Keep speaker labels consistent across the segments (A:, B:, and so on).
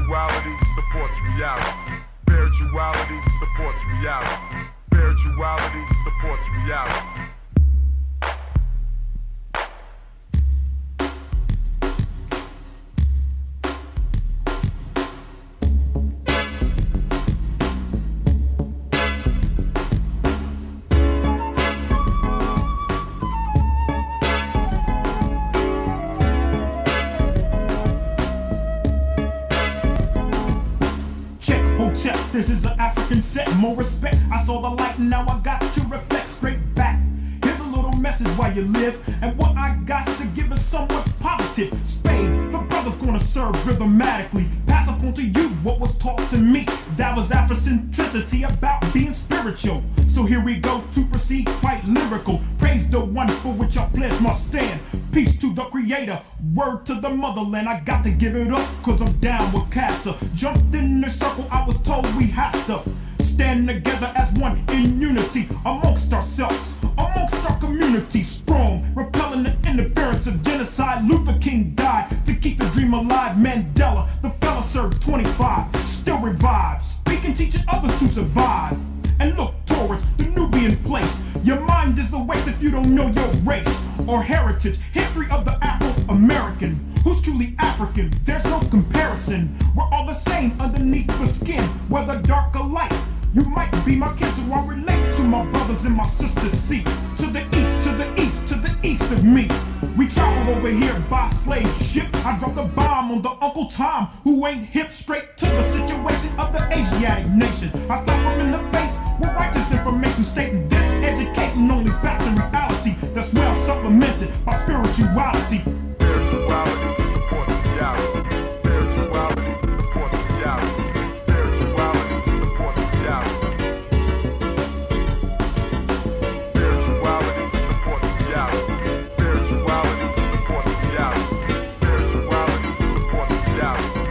A: Spirituality supports reality. Spirituality supports reality. Spirituality supports reality.
B: This is an African set, more respect. I saw the light and now I got to reflect straight back. Here's a little message while you live, and what I got to give is somewhat positive. Spade, the brother's gonna serve rhythmatically. Pass up on to you what was taught to me. That was Afrocentricity about being spiritual. So here we go to proceed quite lyrical. Praise the one for which I pledge my stand. Peace to the creator, word to the motherland. I got to give it up, cause I'm down with Casa. Jumped in the circle, I was told we have to stand together as one in unity. Amongst ourselves, amongst our community. Strong, repelling the interference of genocide. Luther King died to keep the dream alive. Mandela, the fella served 25, still revived. Speaking, teaching others to survive. And look towards the Nubian place. Your mind is a waste if you don't know your race or heritage. History of the Afro-American. Who's truly African? There's no comparison. We're all the same underneath the skin, whether dark or light. You might be my kid, so I relate to my brothers and my sisters. See, to the east, to the east, to the east of me. We traveled over here by slave ship. I dropped a bomb on the Uncle Tom, who ain't hip. Straight to the situation of the Asiatic nation. I slapped him in the face with righteous information, stating this, educating only facts and reality. That's well supplemented by spirituality.
A: Spirituality supports reality. Spirituality supports reality. Spirituality supports reality. Spirituality supports reality. Spirituality supports reality. Spirituality supports reality.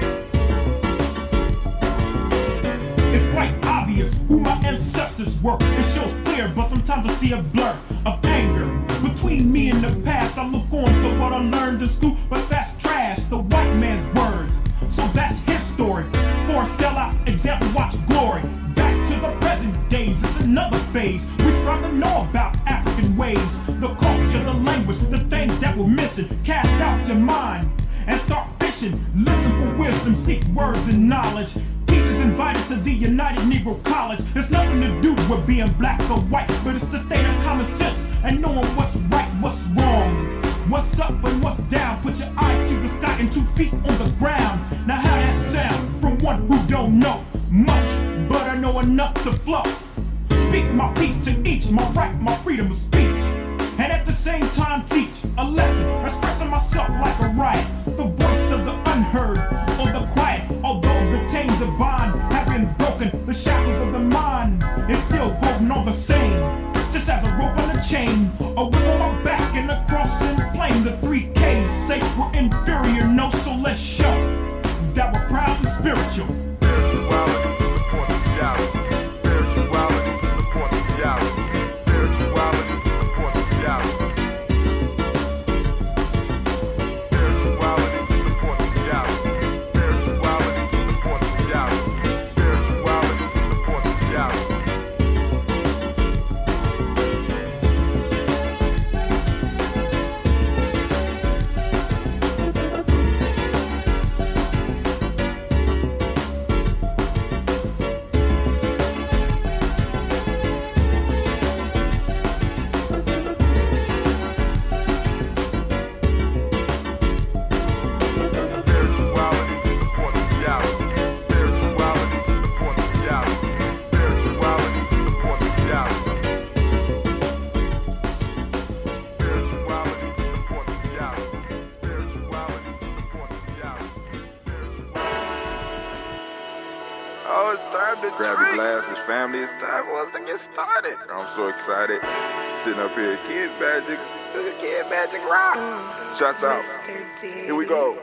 B: It's quite obvious who my ancestors were. It shows clear, but sometimes I see a blur of anger between me and the past. I look on to what I learned in school, but that's trash, the white man's words. So that's his story. For a sellout example, watch glory. Back to the present days, it's another phase. We strive to know about African ways, the culture, the language, the things that we're missing. Cast out your mind and start fishing. Listen for wisdom, seek words and knowledge. Peace is invited to the United Negro College. There's nothing to do with being black or white, but it's the state of common sense and knowing what's right, what's wrong, what's up and what's down. Put your eyes to the sky and 2 feet on the ground. Now how that sound from one who don't know much, but I know enough to flow. Speak my peace to each, my right, my freedom of speech, and at the same time teach a lesson, expressing myself like a riot, the voice of the unheard or the quiet. Although the chains of bond have been broken, the shackles of the mind is still holding on the same. Just as a rope on a chain, a whip on my back and a cross in flame. The 3Ks say we're inferior, no, so let's show that we're proud and spiritual.
A: Spirituality supports reality. Spirituality supports reality. Spirituality supports reality. Spirituality supports reality. Spirituality supports reality. Spirituality supports reality. Oh, it's time to grab your glasses, family. It's time for us to get started. I'm so excited. Sitting up here, Kid Magic Rock. Shots out. Here we go.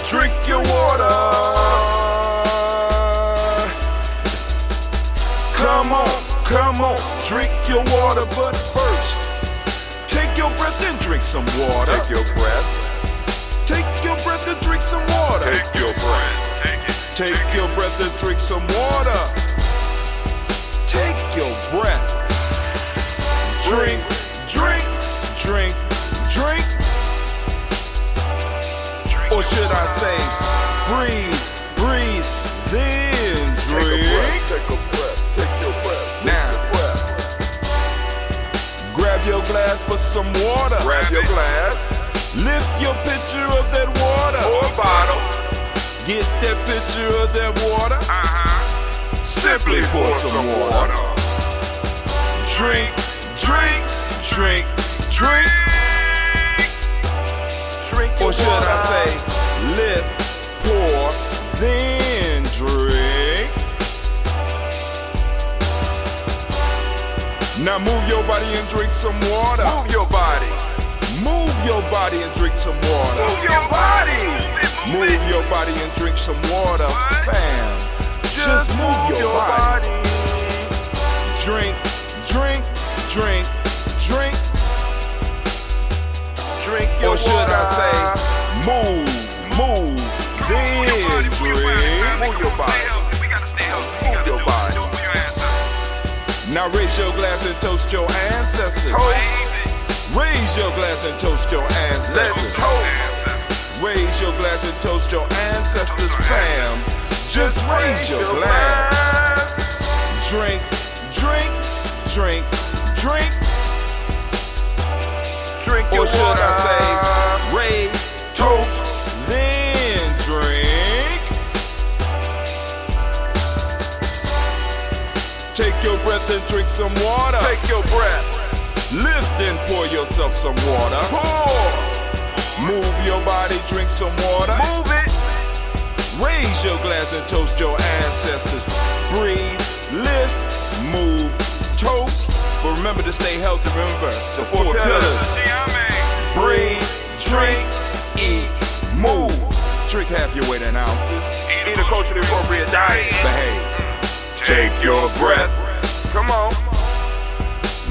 A: Drink your water. Come on, drink your water, but first, take your breath in.
C: drink some water.
A: Take your breath.
C: Take your breath and drink some water.
A: Take your breath.
C: Take your breath and drink some water. Take your breath. Drink, drink, drink, drink. Or should I say, breathe, breathe, then drink.
A: Take a breath. Take your breath.
C: Now, grab your glass for some water.
A: Grab your glass.
C: Lift your pitcher of that water.
A: Or a bottle.
C: Get that pitcher of that water. Simply pour some water. Drink, drink, drink, drink.
A: Drink your
C: Or should
A: water.
C: I say, lift, pour, then drink. Now move your body and drink some water.
A: Move your body.
C: Move your body and drink some water.
A: Move your body.
C: Move your body and drink some water. Bam. Just move your body. Drink, drink, drink, drink.
A: Drink your
C: Or should
A: water.
C: I say, move, move, then drink.
A: Move your body. Move your body.
C: Now raise your glass and toast your ancestors. Raise your glass and toast your
A: Let's
C: ancestors.
A: toast.
C: Raise your glass and toast your ancestors, fam. Just raise your glass. Drink, drink, drink, drink.
A: Drink your
C: Or should
A: water.
C: I say, raise, toast, then drink. Take your breath and drink some water.
A: Take your breath.
C: Lift and pour yourself some water.
A: Pour.
C: Move your body, drink some water.
A: Move it.
C: Raise your glass and toast your ancestors. Breathe, lift, move, toast. But remember to stay healthy. Remember the four pillars. Breathe, drink, eat, move. Drink half your weight in ounces.
A: Eat a culturally appropriate diet.
C: Behave. Take your breath.
A: Come on.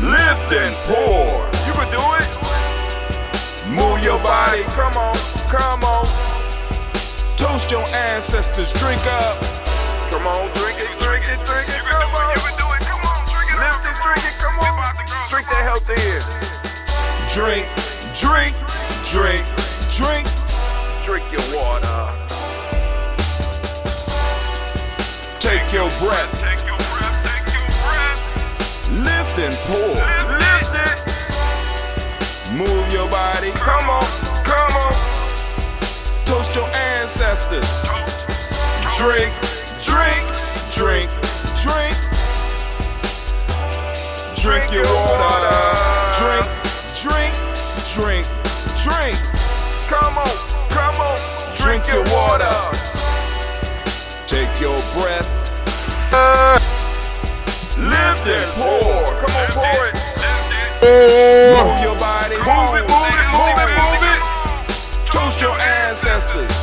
C: Lift and pour.
A: You can do it.
C: Move your body.
A: Come on. Come on.
C: Toast your ancestors. Drink up.
A: Come on. Drink it. Drink it. Drink it. Come on. You can do it. Come on. Drink it. Lift it. Drink it. Come on. Drink that health in.
C: Drink, drink, drink, drink.
A: Drink your water.
C: Take your breath.
A: Take your breath. Take your breath.
C: Lift and pour.
A: Lift it.
C: Move your body.
A: Come on. Come on.
C: Toast your ancestors. Drink, drink, drink, drink. Drink your water. Drink, drink, drink, drink.
A: Come on. Come on.
C: Drink your water. Take your breath. Lift and pour.
A: Come on, pour it.
C: Move your body.
A: Move it, move it, move it, move it.
C: Toast your ancestors.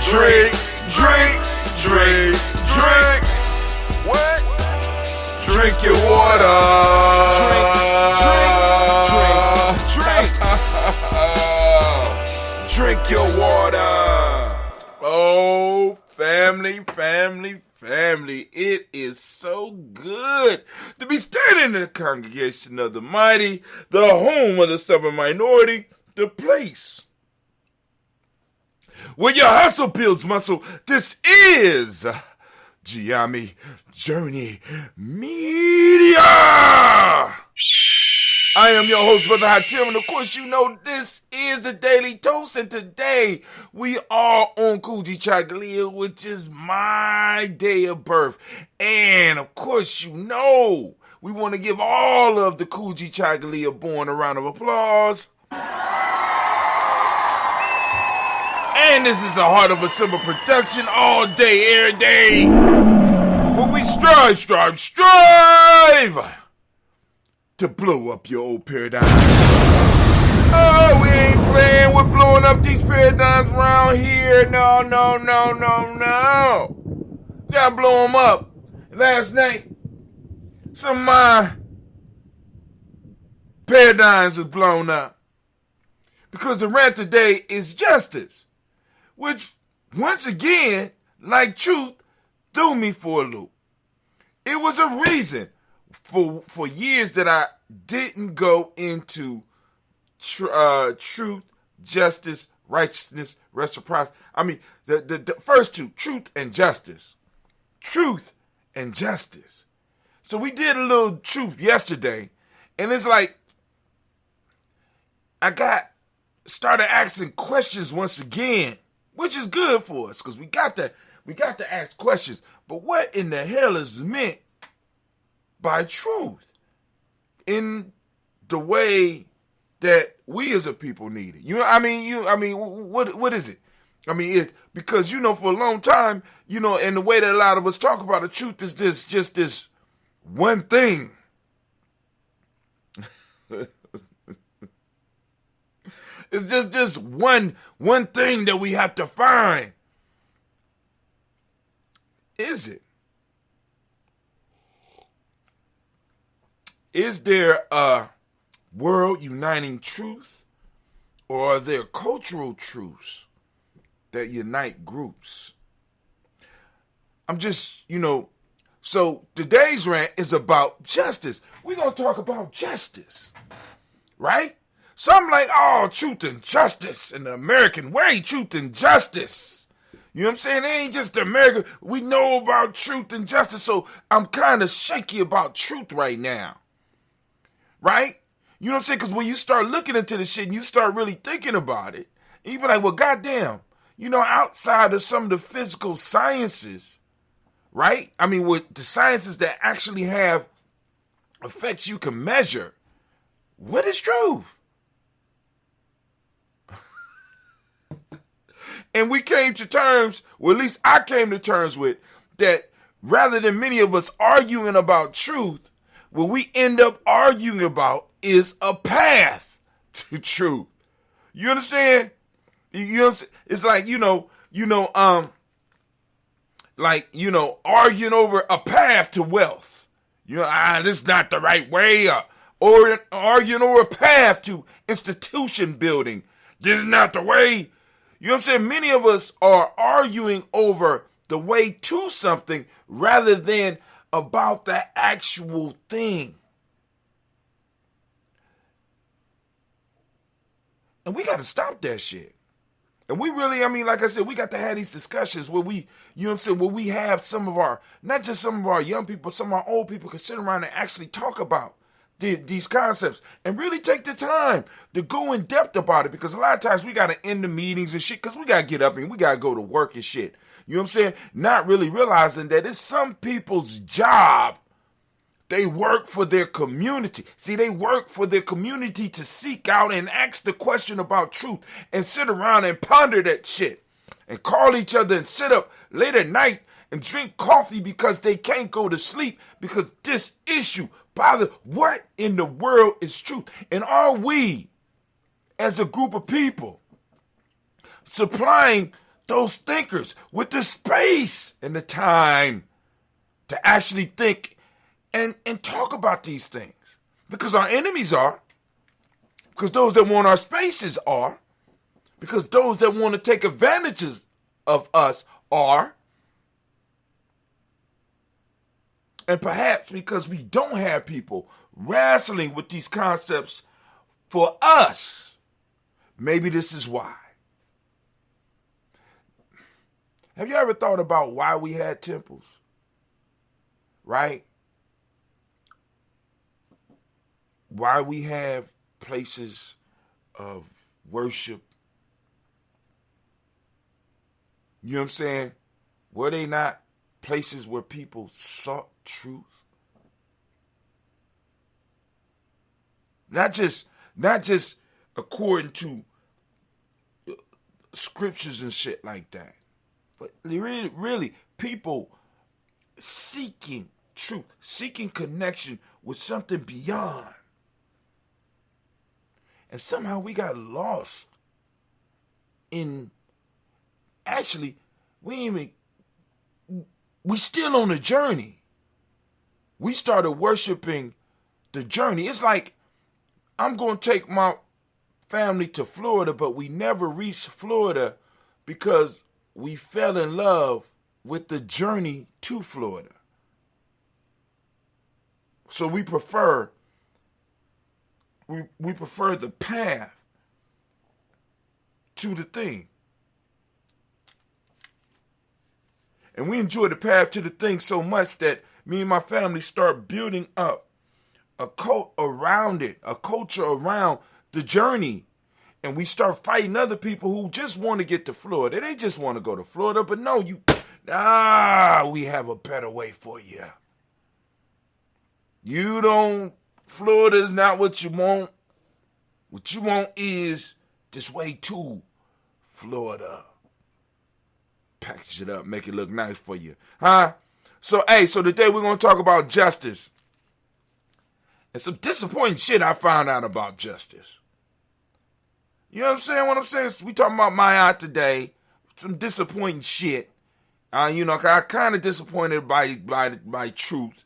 C: Drink, drink, drink, drink.
A: What?
C: Drink your water. Drink, drink, drink, drink. Drink your water. Oh, family, family, family. It is so good to be standing in the congregation of the mighty, the home of the stubborn minority, the place where your hustle builds muscle. This is Gye-Nyame Journey Media. I am your host, Brother Maatian, and of course you know this is the Daily Toast, and today we are on Kujichagulia, which is my day of birth. And of course you know we want to give all of the Kujichagulia born a round of applause. And this is a Heart of a Simba production all day, every day. Where we strive to blow up your old paradigm. Oh, we ain't playing with blowing up these paradigms around here. No. Gotta blow them up. Last night, some of my paradigms was blown up. because the rant today is justice, which once again, like truth, threw me for a loop. It was a reason for years that I didn't go into truth, justice, righteousness, reciprocity. I mean, the first two, truth and justice. Truth and justice. So we did a little truth yesterday, and it's like I started asking questions once again, which is good for us because we got to ask questions. But what in the hell is meant by truth in the way that we as a people need it? What is it? I mean, it's because, for a long time, and the way that a lot of us talk about the truth is just this one thing. It's just one thing that we have to find. Is it? Is there a world uniting truth, or are there cultural truths that unite groups? I'm just, so today's rant is about justice. We're going to talk about justice, right? So I'm like, oh, truth and justice in the American way, truth and justice. You know what I'm saying? It ain't just the American. We know about truth and justice, so I'm kind of shaky about truth right now, right? You know what I'm saying? Because when you start looking into this shit and you start really thinking about it, and you be like, well, goddamn, outside of some of the physical sciences, right? I mean, with the sciences that actually have effects you can measure, what is truth? And we came to terms, well, at least I came to terms with, that rather than many of us arguing about truth, what we end up arguing about is a path to truth. You understand? It's like, arguing over a path to wealth. This is not the right way. Or arguing over a path to institution building. This is not the way. You know what I'm saying? Many of us are arguing over the way to something rather than about the actual thing. And we got to stop that shit. And we really, like I said, we got to have these discussions where we, where we have some of our, not just some of our young people, some of our old people can sit around and actually talk about these concepts and really take the time to go in depth about it, because a lot of times we got to end the meetings and shit because we got to get up and we got to go to work and shit. You know what I'm saying? Not really realizing that it's some people's job. They work for their community. See, they work for their community to seek out and ask the question about truth and sit around and ponder that shit and call each other and sit up late at night and drink coffee because they can't go to sleep because this issue bothers. What in the world is truth? And are we, as a group of people, supplying those thinkers with the space and the time to actually think and talk about these things? Because our enemies are, because those that want our spaces are, because those that want to take advantages of us are, and perhaps because we don't have people wrestling with these concepts for us, maybe this is why. Have you ever thought about why we had temples? Right? Why we have places of worship? You know what I'm saying? Were they not places where people sought truth? Not just according to scriptures and shit like that, but really people seeking truth, seeking connection with something beyond. And somehow we got lost in, actually, we still on the journey. We started worshiping the journey. It's like I'm going to take my family to Florida, but we never reached Florida because we fell in love with the journey to Florida. So we prefer the path to the thing. And we enjoy the path to the thing so much that me and my family start building up a cult around it, a culture around the journey. And we start fighting other people who just want to get to Florida. They just want to go to Florida, but no, we have a better way for you. Florida is not what you want. What you want is this way to Florida. Package it up, make it look nice for you. Huh? So today we're going to talk about justice. And some disappointing shit I found out about justice. You know what I'm saying? What I'm saying is we talking about Maatian today. Some disappointing shit. I kind of disappointed by truth.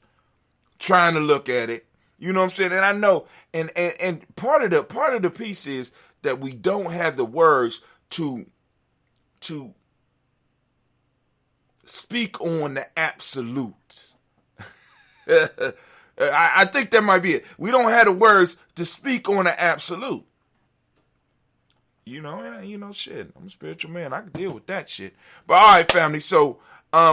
C: Trying to look at it. You know what I'm saying? And I know, and part of the piece is that we don't have the words to speak on the absolute. I think that might be it. We don't have the words to speak on the absolute. Shit. I'm a spiritual man. I can deal with that shit. But all right, family. So,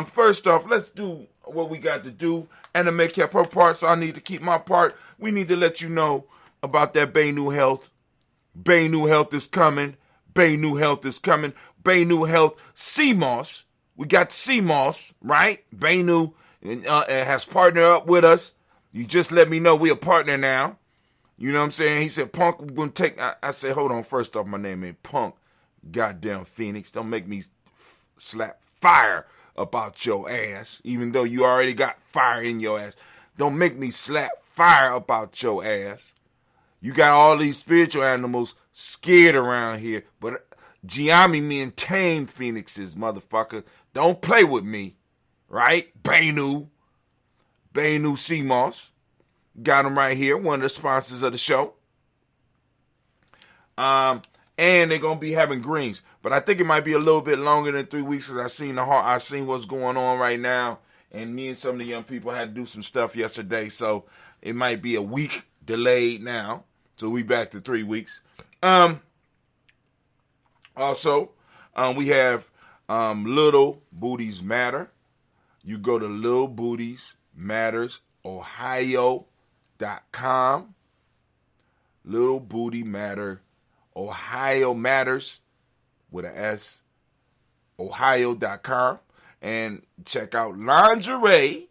C: first off, let's do what we got to do. And to make kept her part, so I need to keep my part. We need to let you know about that Bay New Health. Bay New Health is coming. Bay New Health is coming. Bay New Health CMOS. We got CMOS, right? Bay New has partnered up with us. You just let me know we a partner now. You know what I'm saying? He said, Punk, we're going to take... I said, hold on. First off, my name ain't Punk. Goddamn Phoenix. Don't make me slap fire about your ass, even though you already got fire in your ass. Don't make me slap fire about your ass. You got all these spiritual animals scared around here, but Gye-Nyame me and tame phoenixes, motherfucker. Don't play with me, right? Benu CMOS. Got him right here, one of the sponsors of the show. And they're going to be having greens. But I think it might be a little bit longer than 3 weeks because I seen what's going on right now. And me and some of the young people had to do some stuff yesterday. So it might be a week delayed now. So we back to 3 weeks. Also, we have Little Booties Matter. You go to Little Booties Matters, Ohio.com. Little Booty Matter, Ohio Matters with an S, Ohio.com. And check out lingerie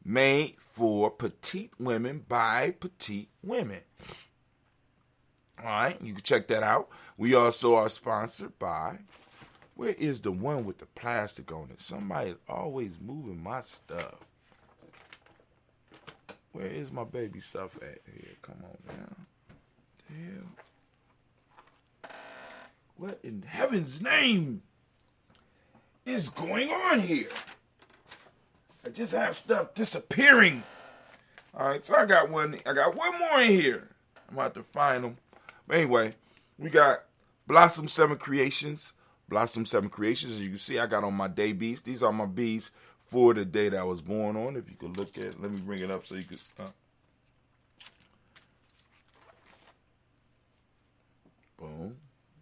C: made for petite women by petite women. All right, you can check that out. We also are sponsored by, where is the one with the plastic on it? Somebody is always moving my stuff. Where is my baby stuff at here? Come on now. The hell? What in heaven's name is going on here? I just have stuff disappearing. All right, so I got one more in here. I'm about to find them. But anyway, we got Blossom 7 Creations. Blossom 7 Creations. As you can see, I got on my day beads. These are my beads for the day that I was born on. If you could look at it, let me bring it up so you could. Boom.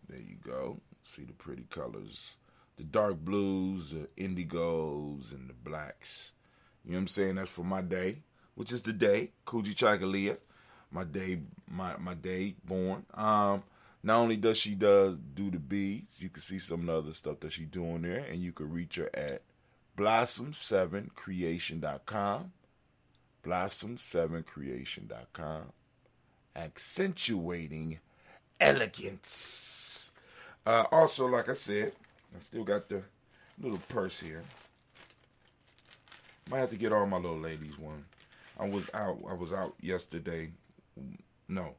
C: There you go. See the pretty colors. The dark blues, the indigos, and the blacks. You know what I'm saying? That's for my day, which is the day, Kujichagulia. My day born. Not only does she do the beads, you can see some of the other stuff that she doing there, and you can reach her at blossom7creation.com. blossom7creation.com. Accentuating elegance. Also, like I said, I still got the little purse here. Might have to get all my little ladies one. I was out yesterday. No.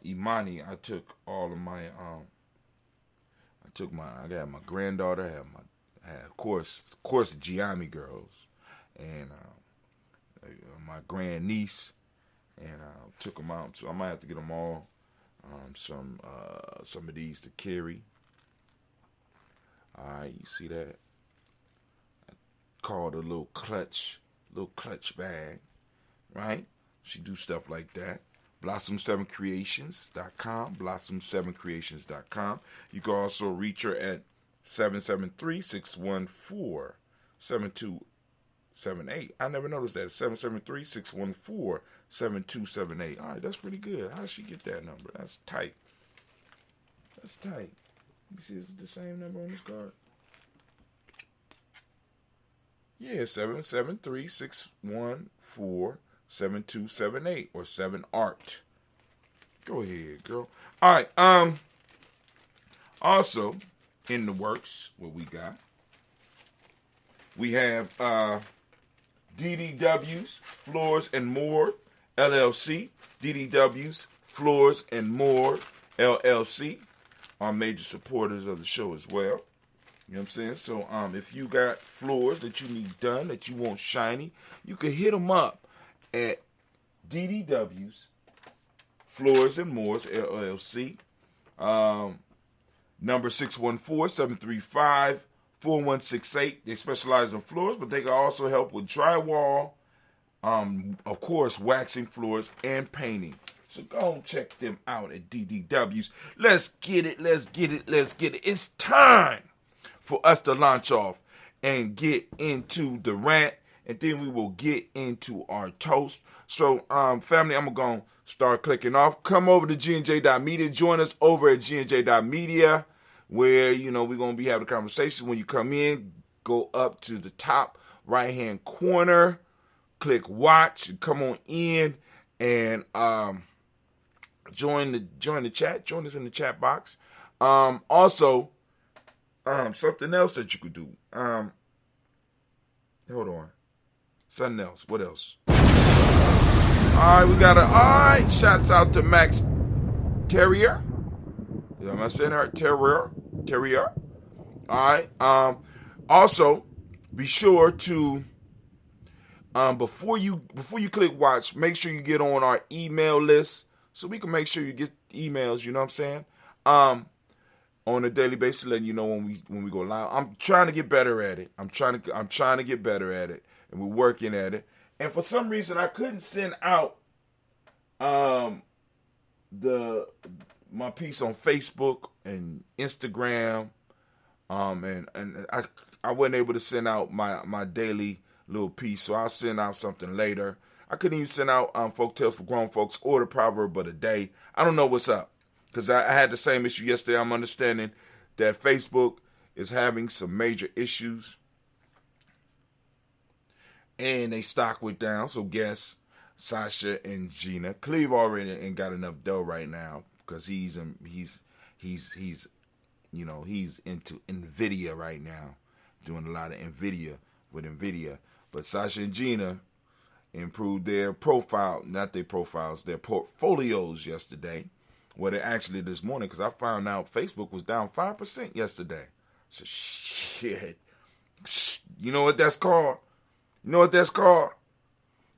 C: Imani, I took all of my I got my granddaughter, I had of course the Gye-Nyame girls, and my grandniece, and took them out. So I might have to get them all. Some of these to carry. All right, you see that? Called a little clutch bag, right? She do stuff like that. Blossom7creations.com, blossom7creations.com. You can also reach her at 773-614-7278. I never noticed that. 773-614-7278. All right, that's pretty good. How'd she get that number? That's tight. That's tight. You see, is it the same number on this card? Yeah, 773-614-7278 or 7ART. Go ahead, girl. All right. Also, in the works, what we got? We have DDW's Floors and More LLC. DDW's Floors and More LLC are major supporters of the show as well. You know what I'm saying? So if you got floors that you need done, that you want shiny, you can hit them up at DDW's Floors and More LLC. Number 614-735-4168. They specialize in floors, but they can also help with drywall, of course, waxing floors and painting. So go and check them out at DDW's. Let's get it. It's time for us to launch off and get into the rant, and then we will get into our toast. So, family, I'm going to start clicking off. Come over to GNJ.Media. Join us over at GNJ.Media, where, we're going to be having a conversation. When you come in, go up to the top right-hand corner, click watch, and come on in and join the chat. Join us in the chat box. Also, something else that you could do. Hold on. Something else. What else? All right, shouts out to Max Terrier. Am I saying that? Terrier. All right. Also, be sure to before you click watch, make sure you get on our email list so we can make sure you get emails. You know what I'm saying? On a daily basis, letting you know when we go live. I'm trying to get better at it. I'm trying to get better at it, and we're working at it. And for some reason, I couldn't send out my piece on Facebook and Instagram, and I wasn't able to send out my daily little piece, so I'll send out something later. I couldn't even send out folk tales for grown folks or the proverb of the day. I don't know what's up, because I had the same issue yesterday. I'm understanding that Facebook is having some major issues, and they stock went down. So guess Sasha and Gina. Cleve already ain't got enough dough right now because he's into NVIDIA right now, doing a lot of NVIDIA with NVIDIA. But Sasha and Gina improved their their portfolios yesterday. Well, they actually this morning, because I found out Facebook was down 5% yesterday. So shit. You know what that's called?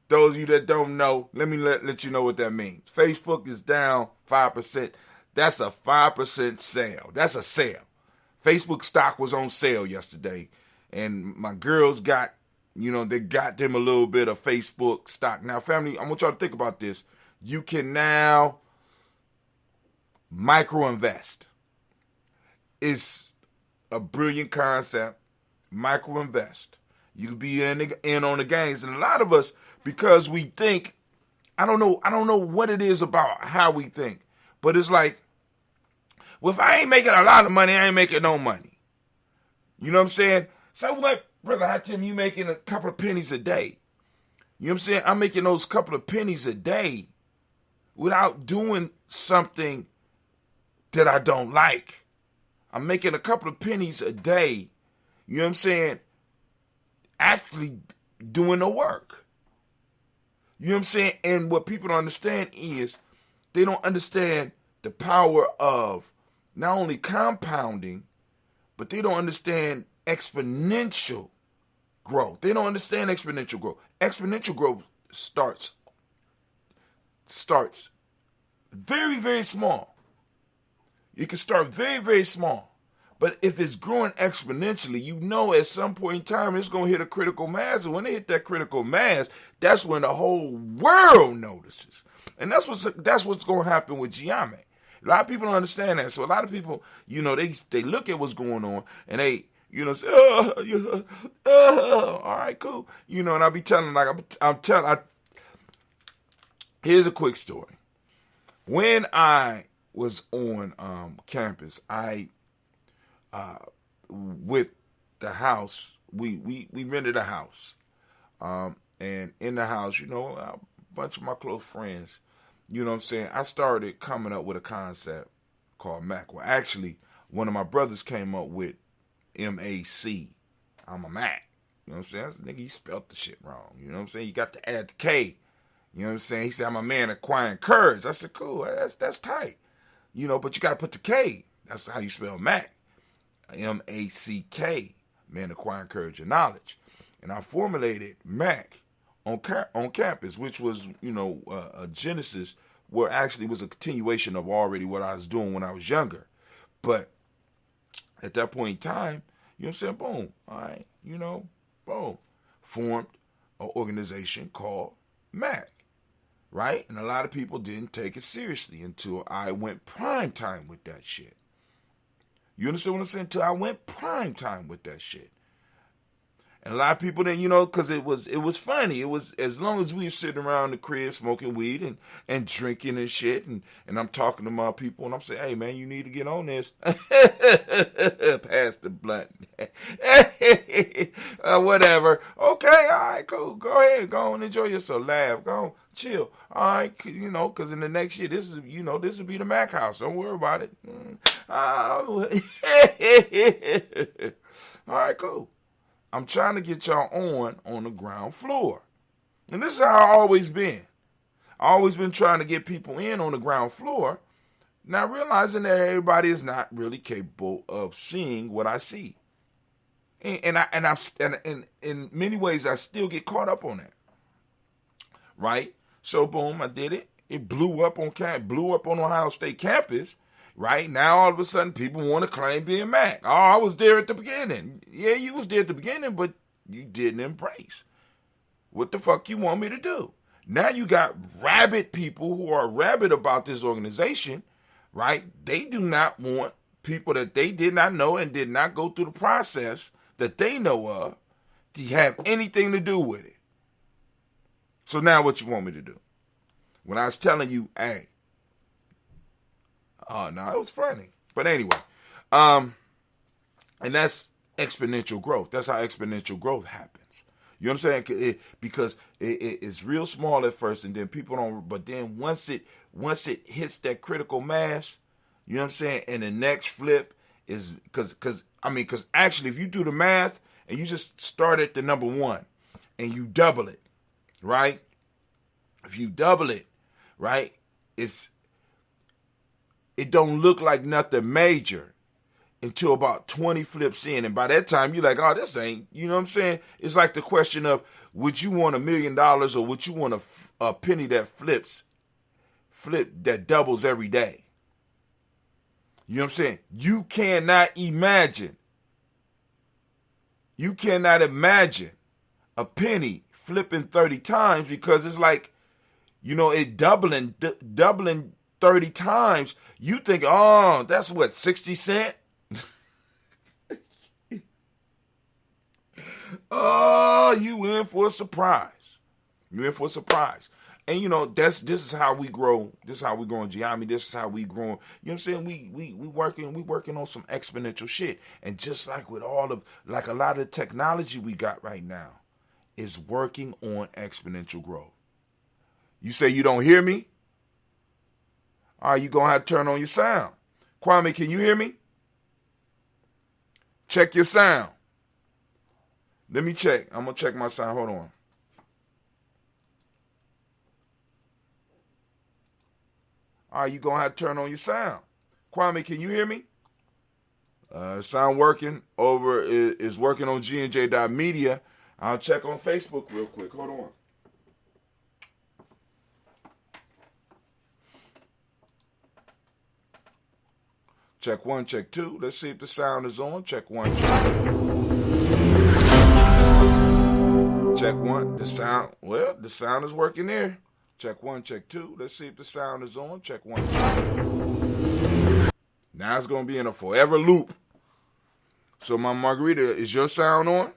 C: Those of you that don't know, let me let you know what that means. Facebook is down 5%. That's a 5% sale. That's a sale. Facebook stock was on sale yesterday, and my girls got, they got them a little bit of Facebook stock. Now, family, I want y'all to think about this. You can now micro-invest. It's a brilliant concept. Micro-invest. You can be in on the gains. And a lot of us, because we think, I don't know what it is about how we think, but it's like, well, if I ain't making a lot of money, I ain't making no money. You know what I'm saying? So like, Brother Hatim, you making a couple of pennies a day. You know what I'm saying? I'm making those couple of pennies a day without doing something that I don't like. I'm making a couple of pennies a day. You know what I'm saying? Actually doing the work. You know what I'm saying? And what people don't understand is they don't understand the power of not only compounding, but they don't understand exponential growth. They don't understand exponential growth. Exponential growth starts very, very small. It can start very, very small. But if it's growing exponentially, you know at some point in time it's going to hit a critical mass. And when they hit that critical mass, that's when the whole world notices. And that's what's going to happen with Gye-Nyame. A lot of people don't understand that. So a lot of people, they look at what's going on and they, say, all right, cool. And I'll be telling, here's a quick story. When I was on campus, with the house, we rented a house. And in the house, a bunch of my close friends, I started coming up with a concept called Mac. Well, actually, one of my brothers came up with M-A-C. I'm a Mac. That's nigga, you spelled the shit wrong. You got to add the K. He said, I'm a man acquiring courage. I said, cool, that's tight. But you got to put the K. That's how you spell Mac. M-A-C-K, man acquiring courage and knowledge. And I formulated Mac on campus, which was, a genesis where actually was a continuation of already what I was doing when I was younger. But at that point in time, boom, all right, boom, formed an organization called Mac, right? And a lot of people didn't take it seriously until I went prime time with that shit. You understand what I'm saying? Until I went prime time with that shit. And a lot of people didn't, because it was funny. It was, as long as we were sitting around the crib smoking weed and drinking and shit, and I'm talking to my people, and I'm saying, hey, man, you need to get on this. Pass the blunt. Whatever. Okay, all right, cool. Go ahead. Go on, enjoy yourself. Laugh. Go on, chill. All right, because in the next year, this will be the Mac house. Don't worry about it. All right, cool. I'm trying to get y'all on the ground floor. And this is how I always been. I always been trying to get people in on the ground floor, not realizing that everybody is not really capable of seeing what I see. And in many ways, I still get caught up on that. Right? So, boom, I did it. It blew up on Ohio State campus. Right now, all of a sudden, people want to claim being Mac. Oh, I was there at the beginning. Yeah, you was there at the beginning, but you didn't embrace. What the fuck you want me to do? Now you got rabid people who are rabid about this organization, right? They do not want people that they did not know and did not go through the process that they know of to have anything to do with it. So now what you want me to do? When I was telling you, hey, oh, no, it was funny. But anyway, and that's exponential growth. That's how exponential growth happens. You understand? Because it's real small at first, and then people don't. But then once it hits that critical mass, you know what I'm saying? And the next flip is because actually, if you do the math and you just start at the number 1 and you double it, right? If you double it, right, it don't look like nothing major until about 20 flips in. And by that time, you're like, oh, this ain't, you know what I'm saying? It's like the question of, would you want $1 million or would you want a penny that that doubles every day? You know what I'm saying? You cannot imagine a penny flipping 30 times because it's like, it doubling 30 times. You think, oh, that's what, 60 cents? Oh, you in for a surprise. You in for a surprise. And this is how we grow. This is how we grow in Gye-Nyame. This is how we grow. You know what I'm saying? We working on some exponential shit. And just like with all of a lot of the technology we got right now is working on exponential growth. You say you don't hear me? All right, you gonna have to turn on your sound. Kwame, can you hear me? Check your sound. Let me check. I'm gonna check my sound. Hold on. All right, you gonna have to turn on your sound. Kwame, can you hear me? Sound working over is working on GNJMedia. I'll check on Facebook real quick. Hold on. Check 1, check 2. Let's see if the sound is on. Check 1. Check 1. The sound is working there. Check 1, check 2. Let's see if the sound is on. Check 1. Now it's going to be in a forever loop. So my Margarita, is your sound on?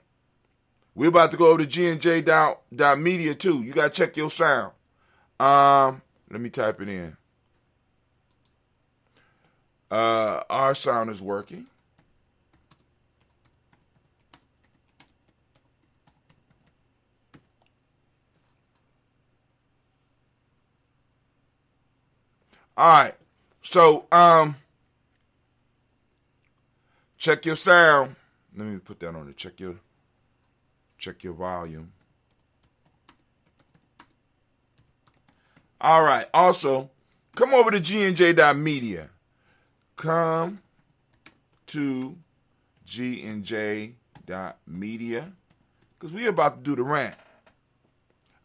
C: We're about to go over to GNJ.media too. You got to check your sound. Let me type it in. Our sound is working. All right. So, check your sound. Let me put that on it. Check your volume. All right. Also, come over to GNJ.media. Come to GNJ.media because we're about to do the rant.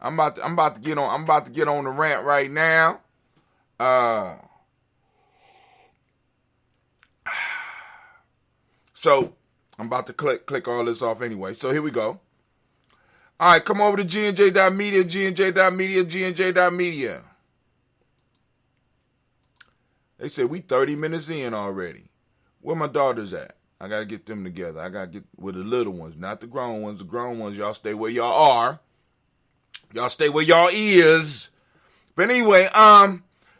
C: I'm about to get on the rant right now. So I'm about to click all this off anyway. So here we go. All right, come over to GNJ.media, GNJ.media, GNJ.media. They said we 30 minutes in already. Where my daughters at? I got to get them together. I got to get with the little ones, not the grown ones. The grown ones, y'all stay where y'all are. Y'all stay where y'all is. But anyway,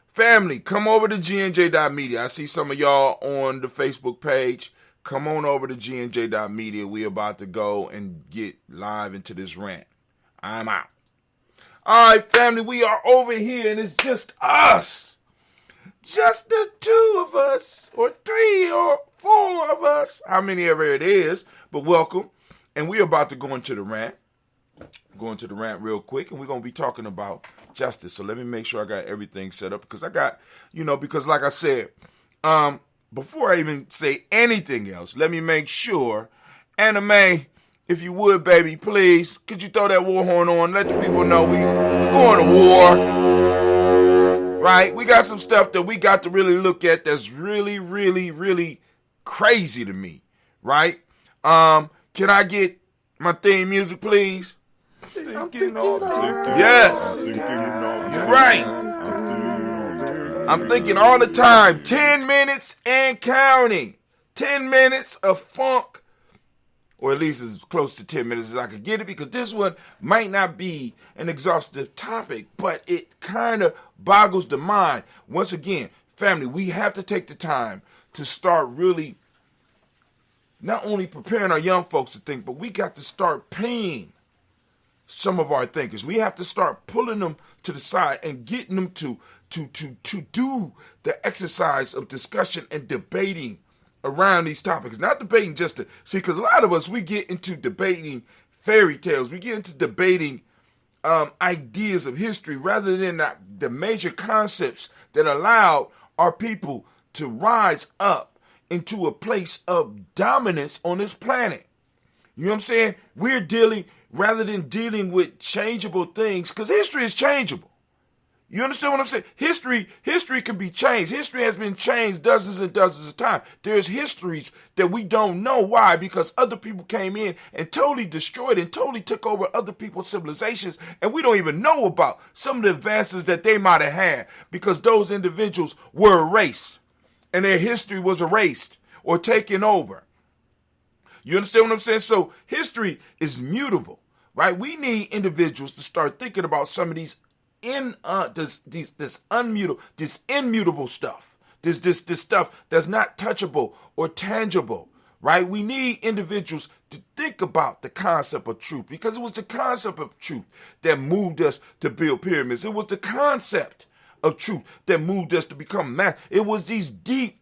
C: family, come over to GNJ.media. I see some of y'all on the Facebook page. Come on over to GNJ.media. We about to go and get live into this rant. I'm out. All right, family, we are over here, and it's just us. Just the two of us, or 3 or 4 of us, how many ever it is, but welcome. And we're about to go into the rant. Go into the rant real quick, and we're going to be talking about justice. So let me make sure I got everything set up, because I got, because like I said, before I even say anything else, let me make sure, Anime, if you would, baby, please, could you throw that war horn on? Let the people know we're going to war. Right? We got some stuff that we got to really look at that's really, really, really crazy to me. Right? Can I get my theme music, please? Yes. You're right. I'm thinking all the time. 10 minutes and counting. 10 minutes of funk. Or at least as close to 10 minutes as I could get it, because this one might not be an exhaustive topic, but it kind of boggles the mind. Once again, family, we have to take the time to start really not only preparing our young folks to think, but we got to start paying some of our thinkers. We have to start pulling them to the side and getting them to do the exercise of discussion and debating around these topics. Not debating just to see, because a lot of us, we get into debating fairy tales. We get into debating ideas of history rather than the major concepts that allowed our people to rise up into a place of dominance on this planet. You know what I'm saying? We're dealing, rather than dealing with changeable things, because history is changeable. You understand what I'm saying? History can be changed. History has been changed dozens and dozens of times. There's histories that we don't know. Why? Because other people came in and totally destroyed and totally took over other people's civilizations, and we don't even know about some of the advances that they might have had because those individuals were erased and their history was erased or taken over. You understand what I'm saying? So history is mutable, right? We need individuals to start thinking about some of these this immutable stuff, this stuff that's not touchable or tangible, right? We need individuals to think about the concept of truth, because it was the concept of truth that moved us to build pyramids. It was the concept of truth that moved us to become man. It was these deep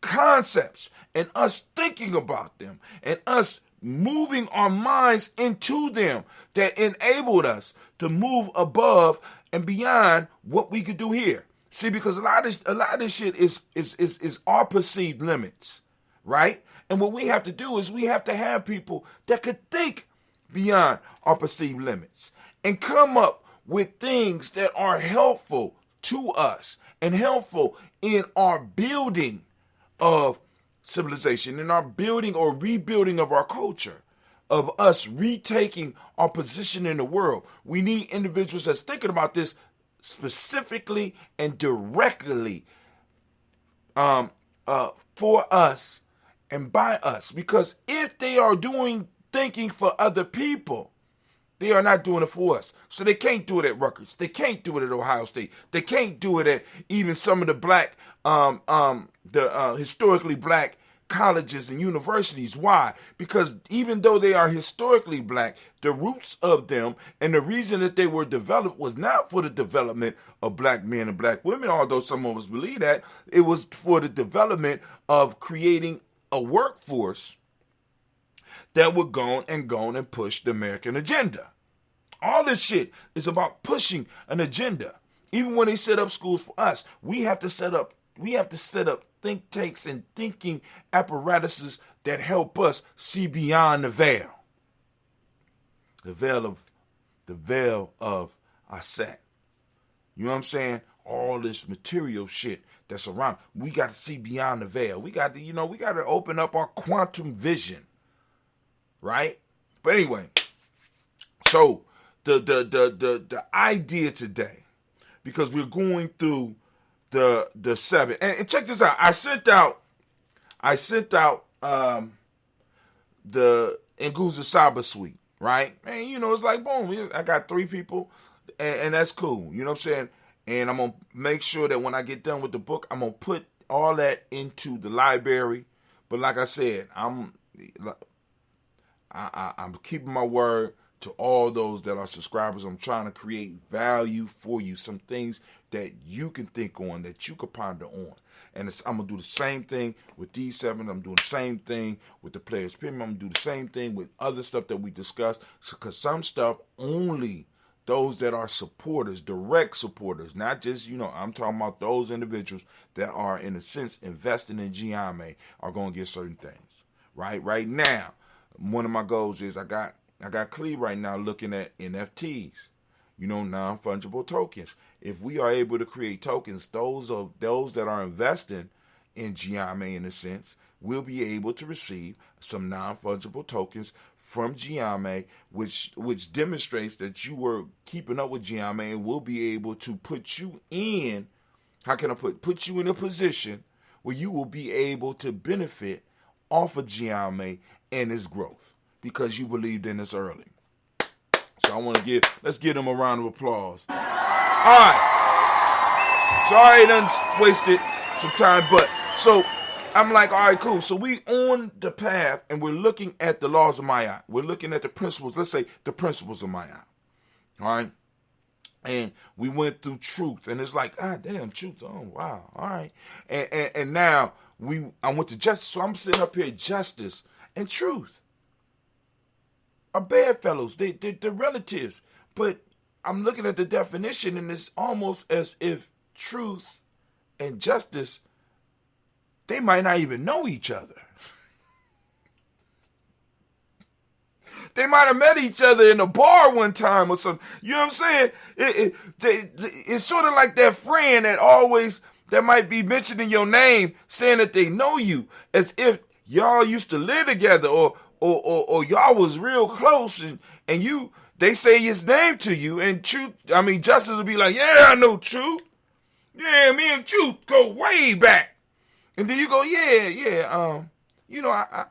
C: concepts and us thinking about them and us moving our minds into them that enabled us to move above and beyond what we could do here. See, because a lot of this shit is our perceived limits, right? And what we have to do is we have to have people that could think beyond our perceived limits and come up with things that are helpful to us and helpful in our building of civilization, in our building or rebuilding of our culture, of us retaking our position in the world. We need individuals that's thinking about this specifically and directly for us and by us. Because if they are thinking for other people, they are not doing it for us. So they can't do it at Rutgers. They can't do it at Ohio State. They can't do it at even some of the black, historically black colleges and universities. Why? Because even though they are historically black, the roots of them and the reason that they were developed was not for the development of black men and black women, although some of us believe that. It was for the development of creating a workforce that would go and push the American agenda. All this shit is about pushing an agenda. Even when they set up schools for us, we have to set up think tanks and thinking apparatuses that help us see beyond the veil. The veil of Aset. You know what I'm saying? All this material shit that's around. We got to see beyond the veil. We got to open up our quantum vision. Right? But anyway, so the idea today, because we're going through the 7, and check this out. I sent out the Nguza Saba suite, right? And it's like boom, I got 3 people, and that's cool. You know what I'm saying? And I'm gonna make sure that when I get done with the book, I'm gonna put all that into the library. But like I said, I'm keeping my word to all those that are subscribers. I'm trying to create value for you, some things that you can think on, that you can ponder on. And I'm going to do the same thing with these 7. I'm doing the same thing with the Players Premium. I'm going to do the same thing with other stuff that we discussed. Because some stuff only those that are supporters, direct supporters, not just, I'm talking about those individuals that are, in a sense, investing in Gye-Nyame are going to get certain things. Right now, one of my goals is I got Cleve right now looking at NFTs, non-fungible tokens. If we are able to create tokens, those that are investing in Gye-Nyame, in a sense, will be able to receive some non-fungible tokens from Gye-Nyame, which demonstrates that you were keeping up with Gye-Nyame, and will be able to put you in, put you in a position where you will be able to benefit off of Gye-Nyame and its growth, because you believed in this early. So let's give them a round of applause. All right. Sorry I done wasted some time, but so I'm like, all right, cool. So we on the path, and we're looking at the laws of Maatian. We're looking at the principles, let's say the principles of Maatian. All right. And we went through truth, and it's like, damn, truth. Oh, wow. All right. And now I went to justice. So I'm sitting up here, justice and truth are bedfellows. They're relatives. But I'm looking at the definition, and it's almost as if truth and justice, they might not even know each other. They might have met each other in a bar one time or something. You know what I'm saying? It's sort of like that friend that might be mentioning your name, saying that they know you, as if y'all used to live together, or y'all was real close, and they say his name to you, and Justice will be like, yeah, I know Truth. Yeah, me and Truth go way back. And then you go, yeah.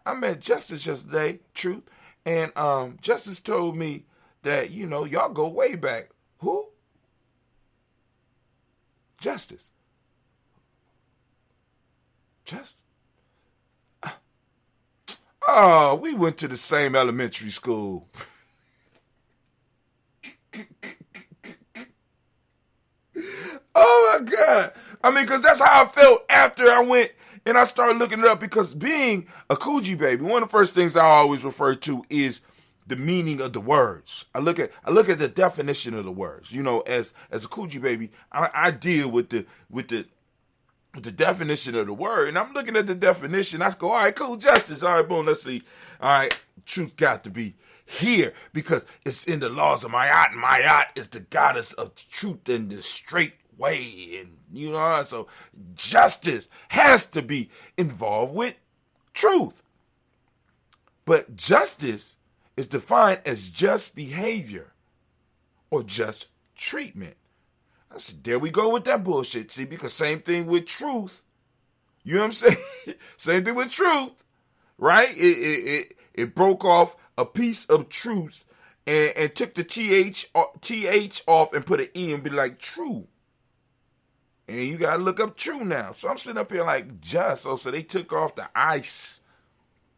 C: I met Justice yesterday, Truth, and Justice told me that, y'all go way back. Who? Justice. Oh, we went to the same elementary school. Oh, my God. Because that's how I felt after I went and I started looking it up, because being a Kuji baby, one of the first things I always refer to is the meaning of the words. I look at the definition of the words. As a Kuji baby, I deal with the definition of the word, and I'm looking at the definition. I go, all right, cool, justice. All right, boom, let's see. All right, truth got to be here because it's in the laws of Maat. Maat is the goddess of truth and the straight way. And, you know, so justice has to be involved with truth. But justice is defined as just behavior or just treatment. I said, there we go with that bullshit. See, because same thing with truth. You know what I'm saying? Same thing with truth, right? It broke off a piece of truth and took the th off and put an e and be like true. And you gotta look up true now. So I'm sitting up here like just. So they took off the ice,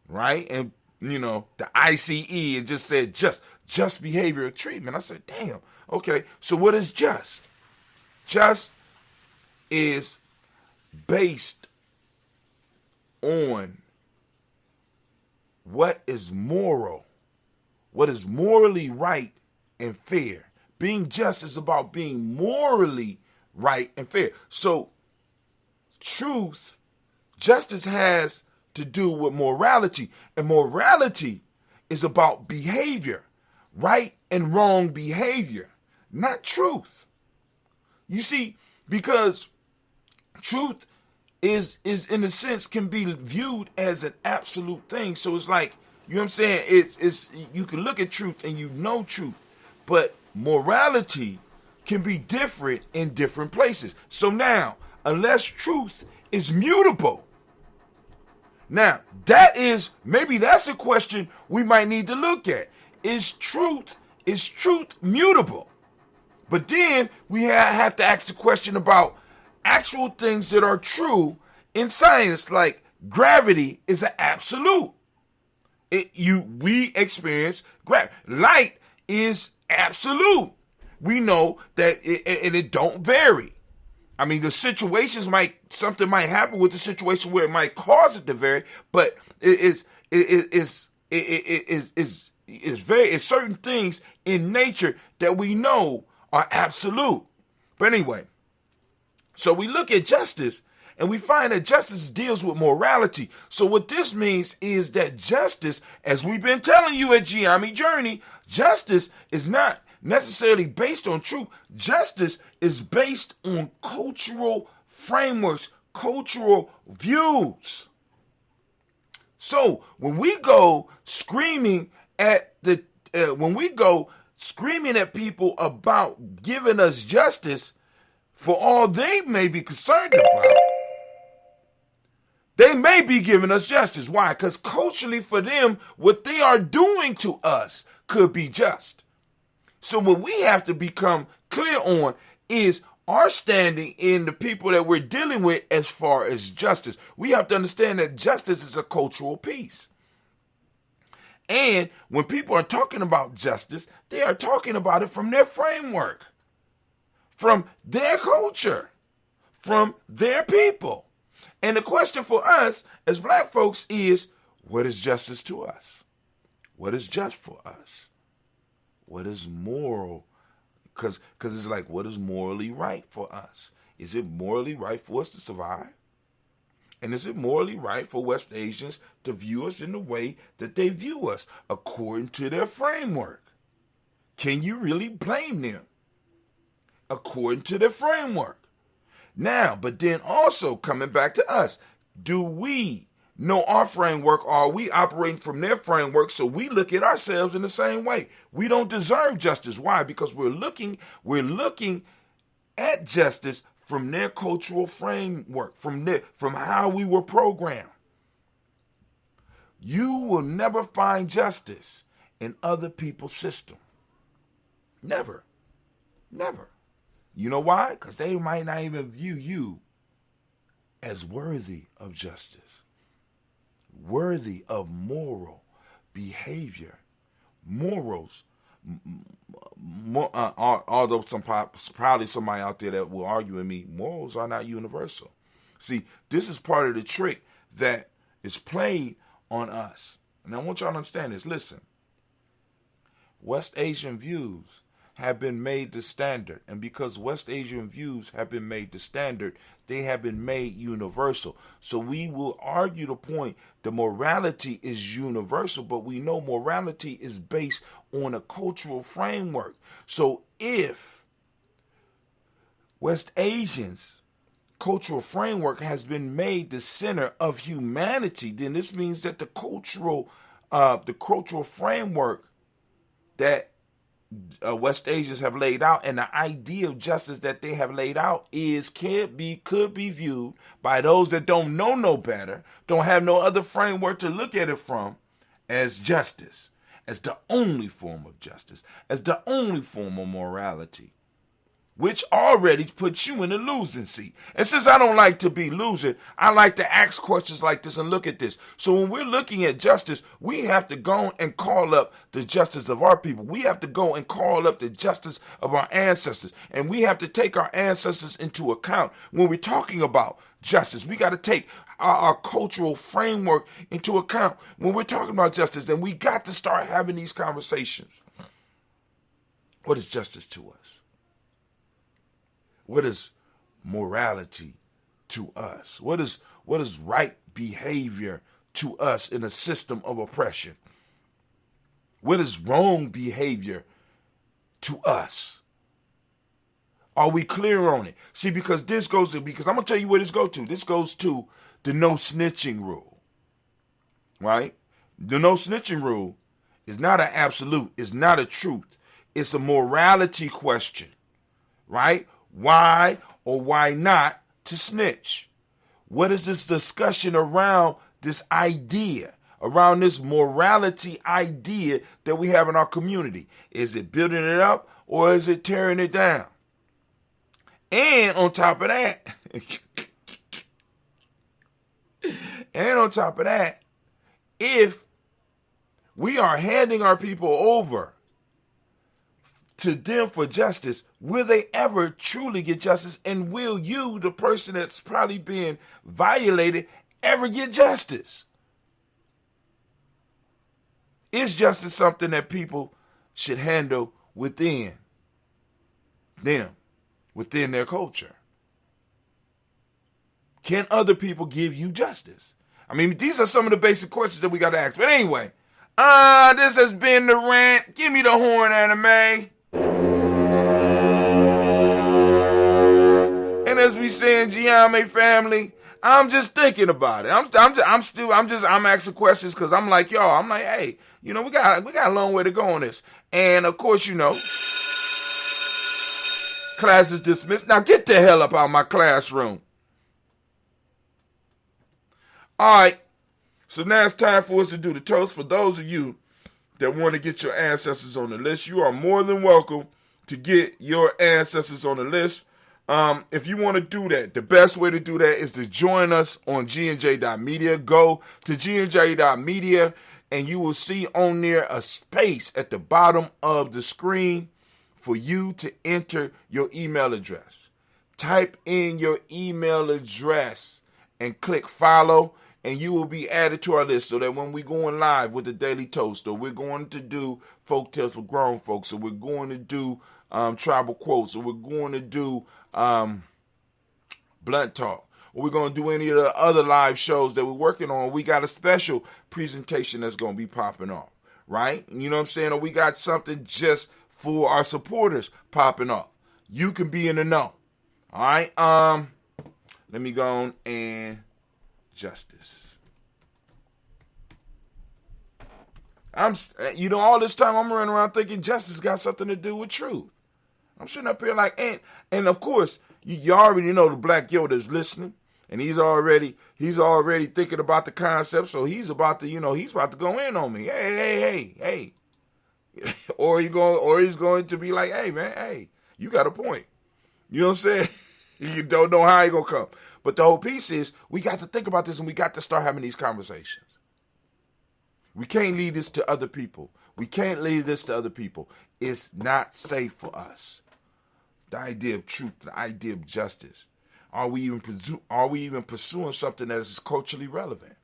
C: right? And you know, the ICE and just said just behavioral treatment. I said, damn, okay. So what is just? Just is based on what is moral, what is morally right and fair. Being just is about being morally right and fair. So justice has to do with morality, and morality is about behavior, right and wrong behavior, not truth. You see, because truth is in a sense can be viewed as an absolute thing. So it's like, you know what I'm saying? It's you can look at truth and you know truth, but morality can be different in different places. So now, unless truth is mutable, now maybe that's a question we might need to look at. Is truth mutable? But then we have to ask the question about actual things that are true in science, like gravity is an absolute. We experience gravity. Light is absolute. We know that it don't vary. I mean, something might happen with the situation where it might cause it to vary, but it's certain things in nature that we know are absolute. But anyway, so we look at justice and we find that justice deals with morality. So what this means is that justice, as we've been telling you at Gye-Nyame Journey, justice is not necessarily based on truth. Justice is based on cultural frameworks, cultural views. So when we go screaming at people about giving us justice for all they may be concerned about, they may be giving us justice. Why? Because culturally for them, what they are doing to us could be just. So what we have to become clear on is our standing in the people that we're dealing with as far as justice. We have to understand that justice is a cultural piece. And when people are talking about justice, they are talking about it from their framework, from their culture, from their people. And the question for us as black folks is, what is justice to us? What is just for us? What is moral? Because it's like, what is morally right for us? Is it morally right for us to survive? And is it morally right for West Asians to view us in the way that they view us, according to their framework? Can you really blame them according to their framework? Now, but then also coming back to us, do we know our framework, or are we operating from their framework so we look at ourselves in the same way? We don't deserve justice. Why? Because we're looking at justice from their cultural framework, from how we were programmed. You will never find justice in other people's system. Never. Never. You know why? Because they might not even view you as worthy of justice, worthy of moral behavior. Morals, although probably somebody out there that will argue with me, morals are not universal. See, this is part of the trick that is played on us. And I want y'all to understand this. Listen, West Asian views have been made the standard. And because West Asian views have been made the standard, they have been made universal. So we will argue the point that morality is universal, but we know morality is based on a cultural framework. So if West Asians' cultural framework has been made the center of humanity, then this means that the cultural framework that West Asians have laid out and the idea of justice that they have laid out could be viewed by those that don't know no better, don't have no other framework to look at it from, as justice, as the only form of justice, as the only form of morality, which already puts you in a losing seat. And since I don't like to be losing, I like to ask questions like this and look at this. So when we're looking at justice, we have to go and call up the justice of our people. We have to go and call up the justice of our ancestors. And we have to take our ancestors into account when we're talking about justice. We got to take our cultural framework into account when we're talking about justice. And we got to start having these conversations. What is justice to us? What is morality to us? What is right behavior to us in a system of oppression? What is wrong behavior to us? Are we clear on it? See, because I'm going to tell you where this goes to. This goes to the no snitching rule, right? The no snitching rule is not an absolute. It's not a truth. It's a morality question, right? Why or why not to snitch? What is this discussion around this idea, around this morality idea that we have in our community? Is it building it up or is it tearing it down? And on top of that, if we are handing our people over to them for justice, will they ever truly get justice? And will you, the person that's probably being violated, ever get justice? Is justice something that people should handle within them, within their culture? Can other people give you justice? I mean, these are some of the basic questions that we got to ask. But anyway, this has been The Rant. Give me the horn, anime. And as we say in Gye-Nyame family, I'm just thinking about it. I'm asking questions because I'm like, y'all, I'm like, hey, we got a long way to go on this. And of course, class is dismissed. Now get the hell up out of my classroom. All right. So now it's time for us to do the toast. For those of you that want to get your ancestors on the list, you are more than welcome to get your ancestors on the list. If you want to do that, the best way to do that is to join us on GNJ.media. Go to GNJ.media and you will see on there a space at the bottom of the screen for you to enter your email address. Type in your email address and click follow, and you will be added to our list so that when we're going live with the Daily Toast, or we're going to do folk tales for grown folks, or we're going to do tribal quotes, or we're going to do blunt talk, or we're going to do any of the other live shows that we're working on, we got a special presentation that's going to be popping off, right? You know what I'm saying? Or we got something just for our supporters popping off. You can be in the know. All right? Let me go on and justice. All this time I'm running around thinking justice got something to do with truth. I'm sitting up here like, and of course, you already know the Black Yoda is listening, and he's already thinking about the concept, so he's about to go in on me. Hey. or he's going to be like, hey man, hey, you got a point. You know what I'm saying? You don't know how he's gonna come. But the whole piece is we got to think about this and we got to start having these conversations. We can't leave this to other people. It's not safe for us. The idea of truth, the idea of justice. Are we even pursuing something that is culturally relevant?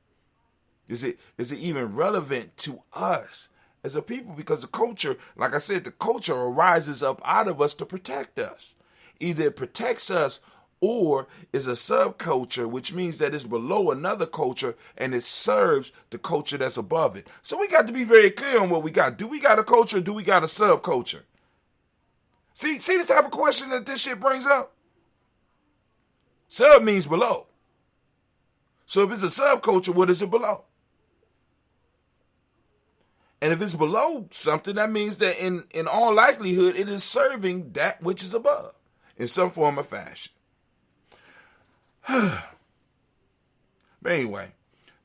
C: Is it even relevant to us as a people? Because the culture, like I said, the culture arises up out of us to protect us. Either it protects us or is a subculture, which means that it's below another culture and it serves the culture that's above it. So we got to be very clear on what we got. Do we got a culture or do we got a subculture? See the type of question that this shit brings up? Sub means below. So if it's a subculture, what is it below? And if it's below something, that means that in all likelihood, it is serving that which is above in some form or fashion. But anyway,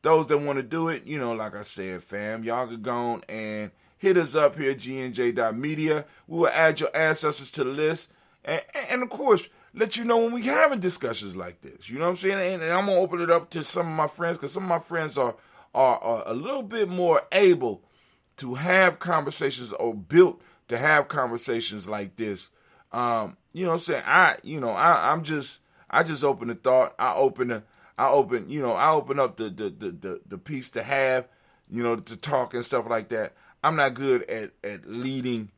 C: those that want to do it, like I said, fam, y'all can go on and hit us up here at GNJ.media. We will add your ancestors to the list. And of course, let you know when we having discussions like this. You know what I'm saying? And I'm going to open it up to some of my friends, because some of my friends are a little bit more able to have conversations, or built to have conversations like this. You know what I'm saying? I just open the thought. I open up the piece to have, to talk and stuff like that. I'm not good at leading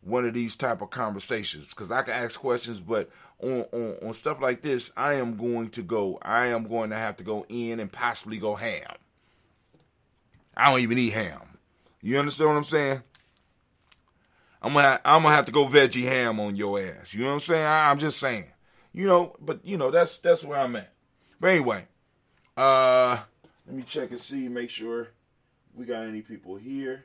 C: one of these type of conversations, because I can ask questions, but on stuff like this, I am going to have to go in and possibly go ham. I don't even eat ham. You understand what I'm saying? I'm gonna have to go veggie ham on your ass. You know what I'm saying? I'm just saying. But that's where I'm at. But anyway, let me check and see, make sure we got any people here.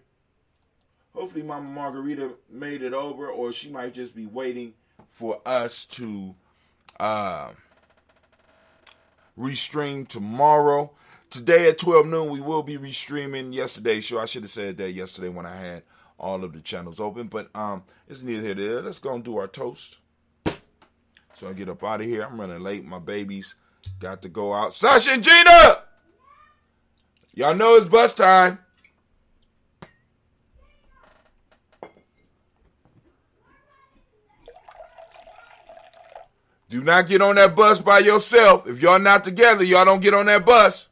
C: Hopefully Mama Margarita made it over, or she might just be waiting for us to restream tomorrow. Today at 12 noon, we will be restreaming yesterday's show. I should have said that yesterday when I had all of the channels open, but it's neither here nor there. Let's go and do our toast. So I get up out of here. I'm running late. My babies got to go out. Sasha and Gina! Y'all know it's bus time. Do not get on that bus by yourself. If y'all not together, y'all don't get on that bus.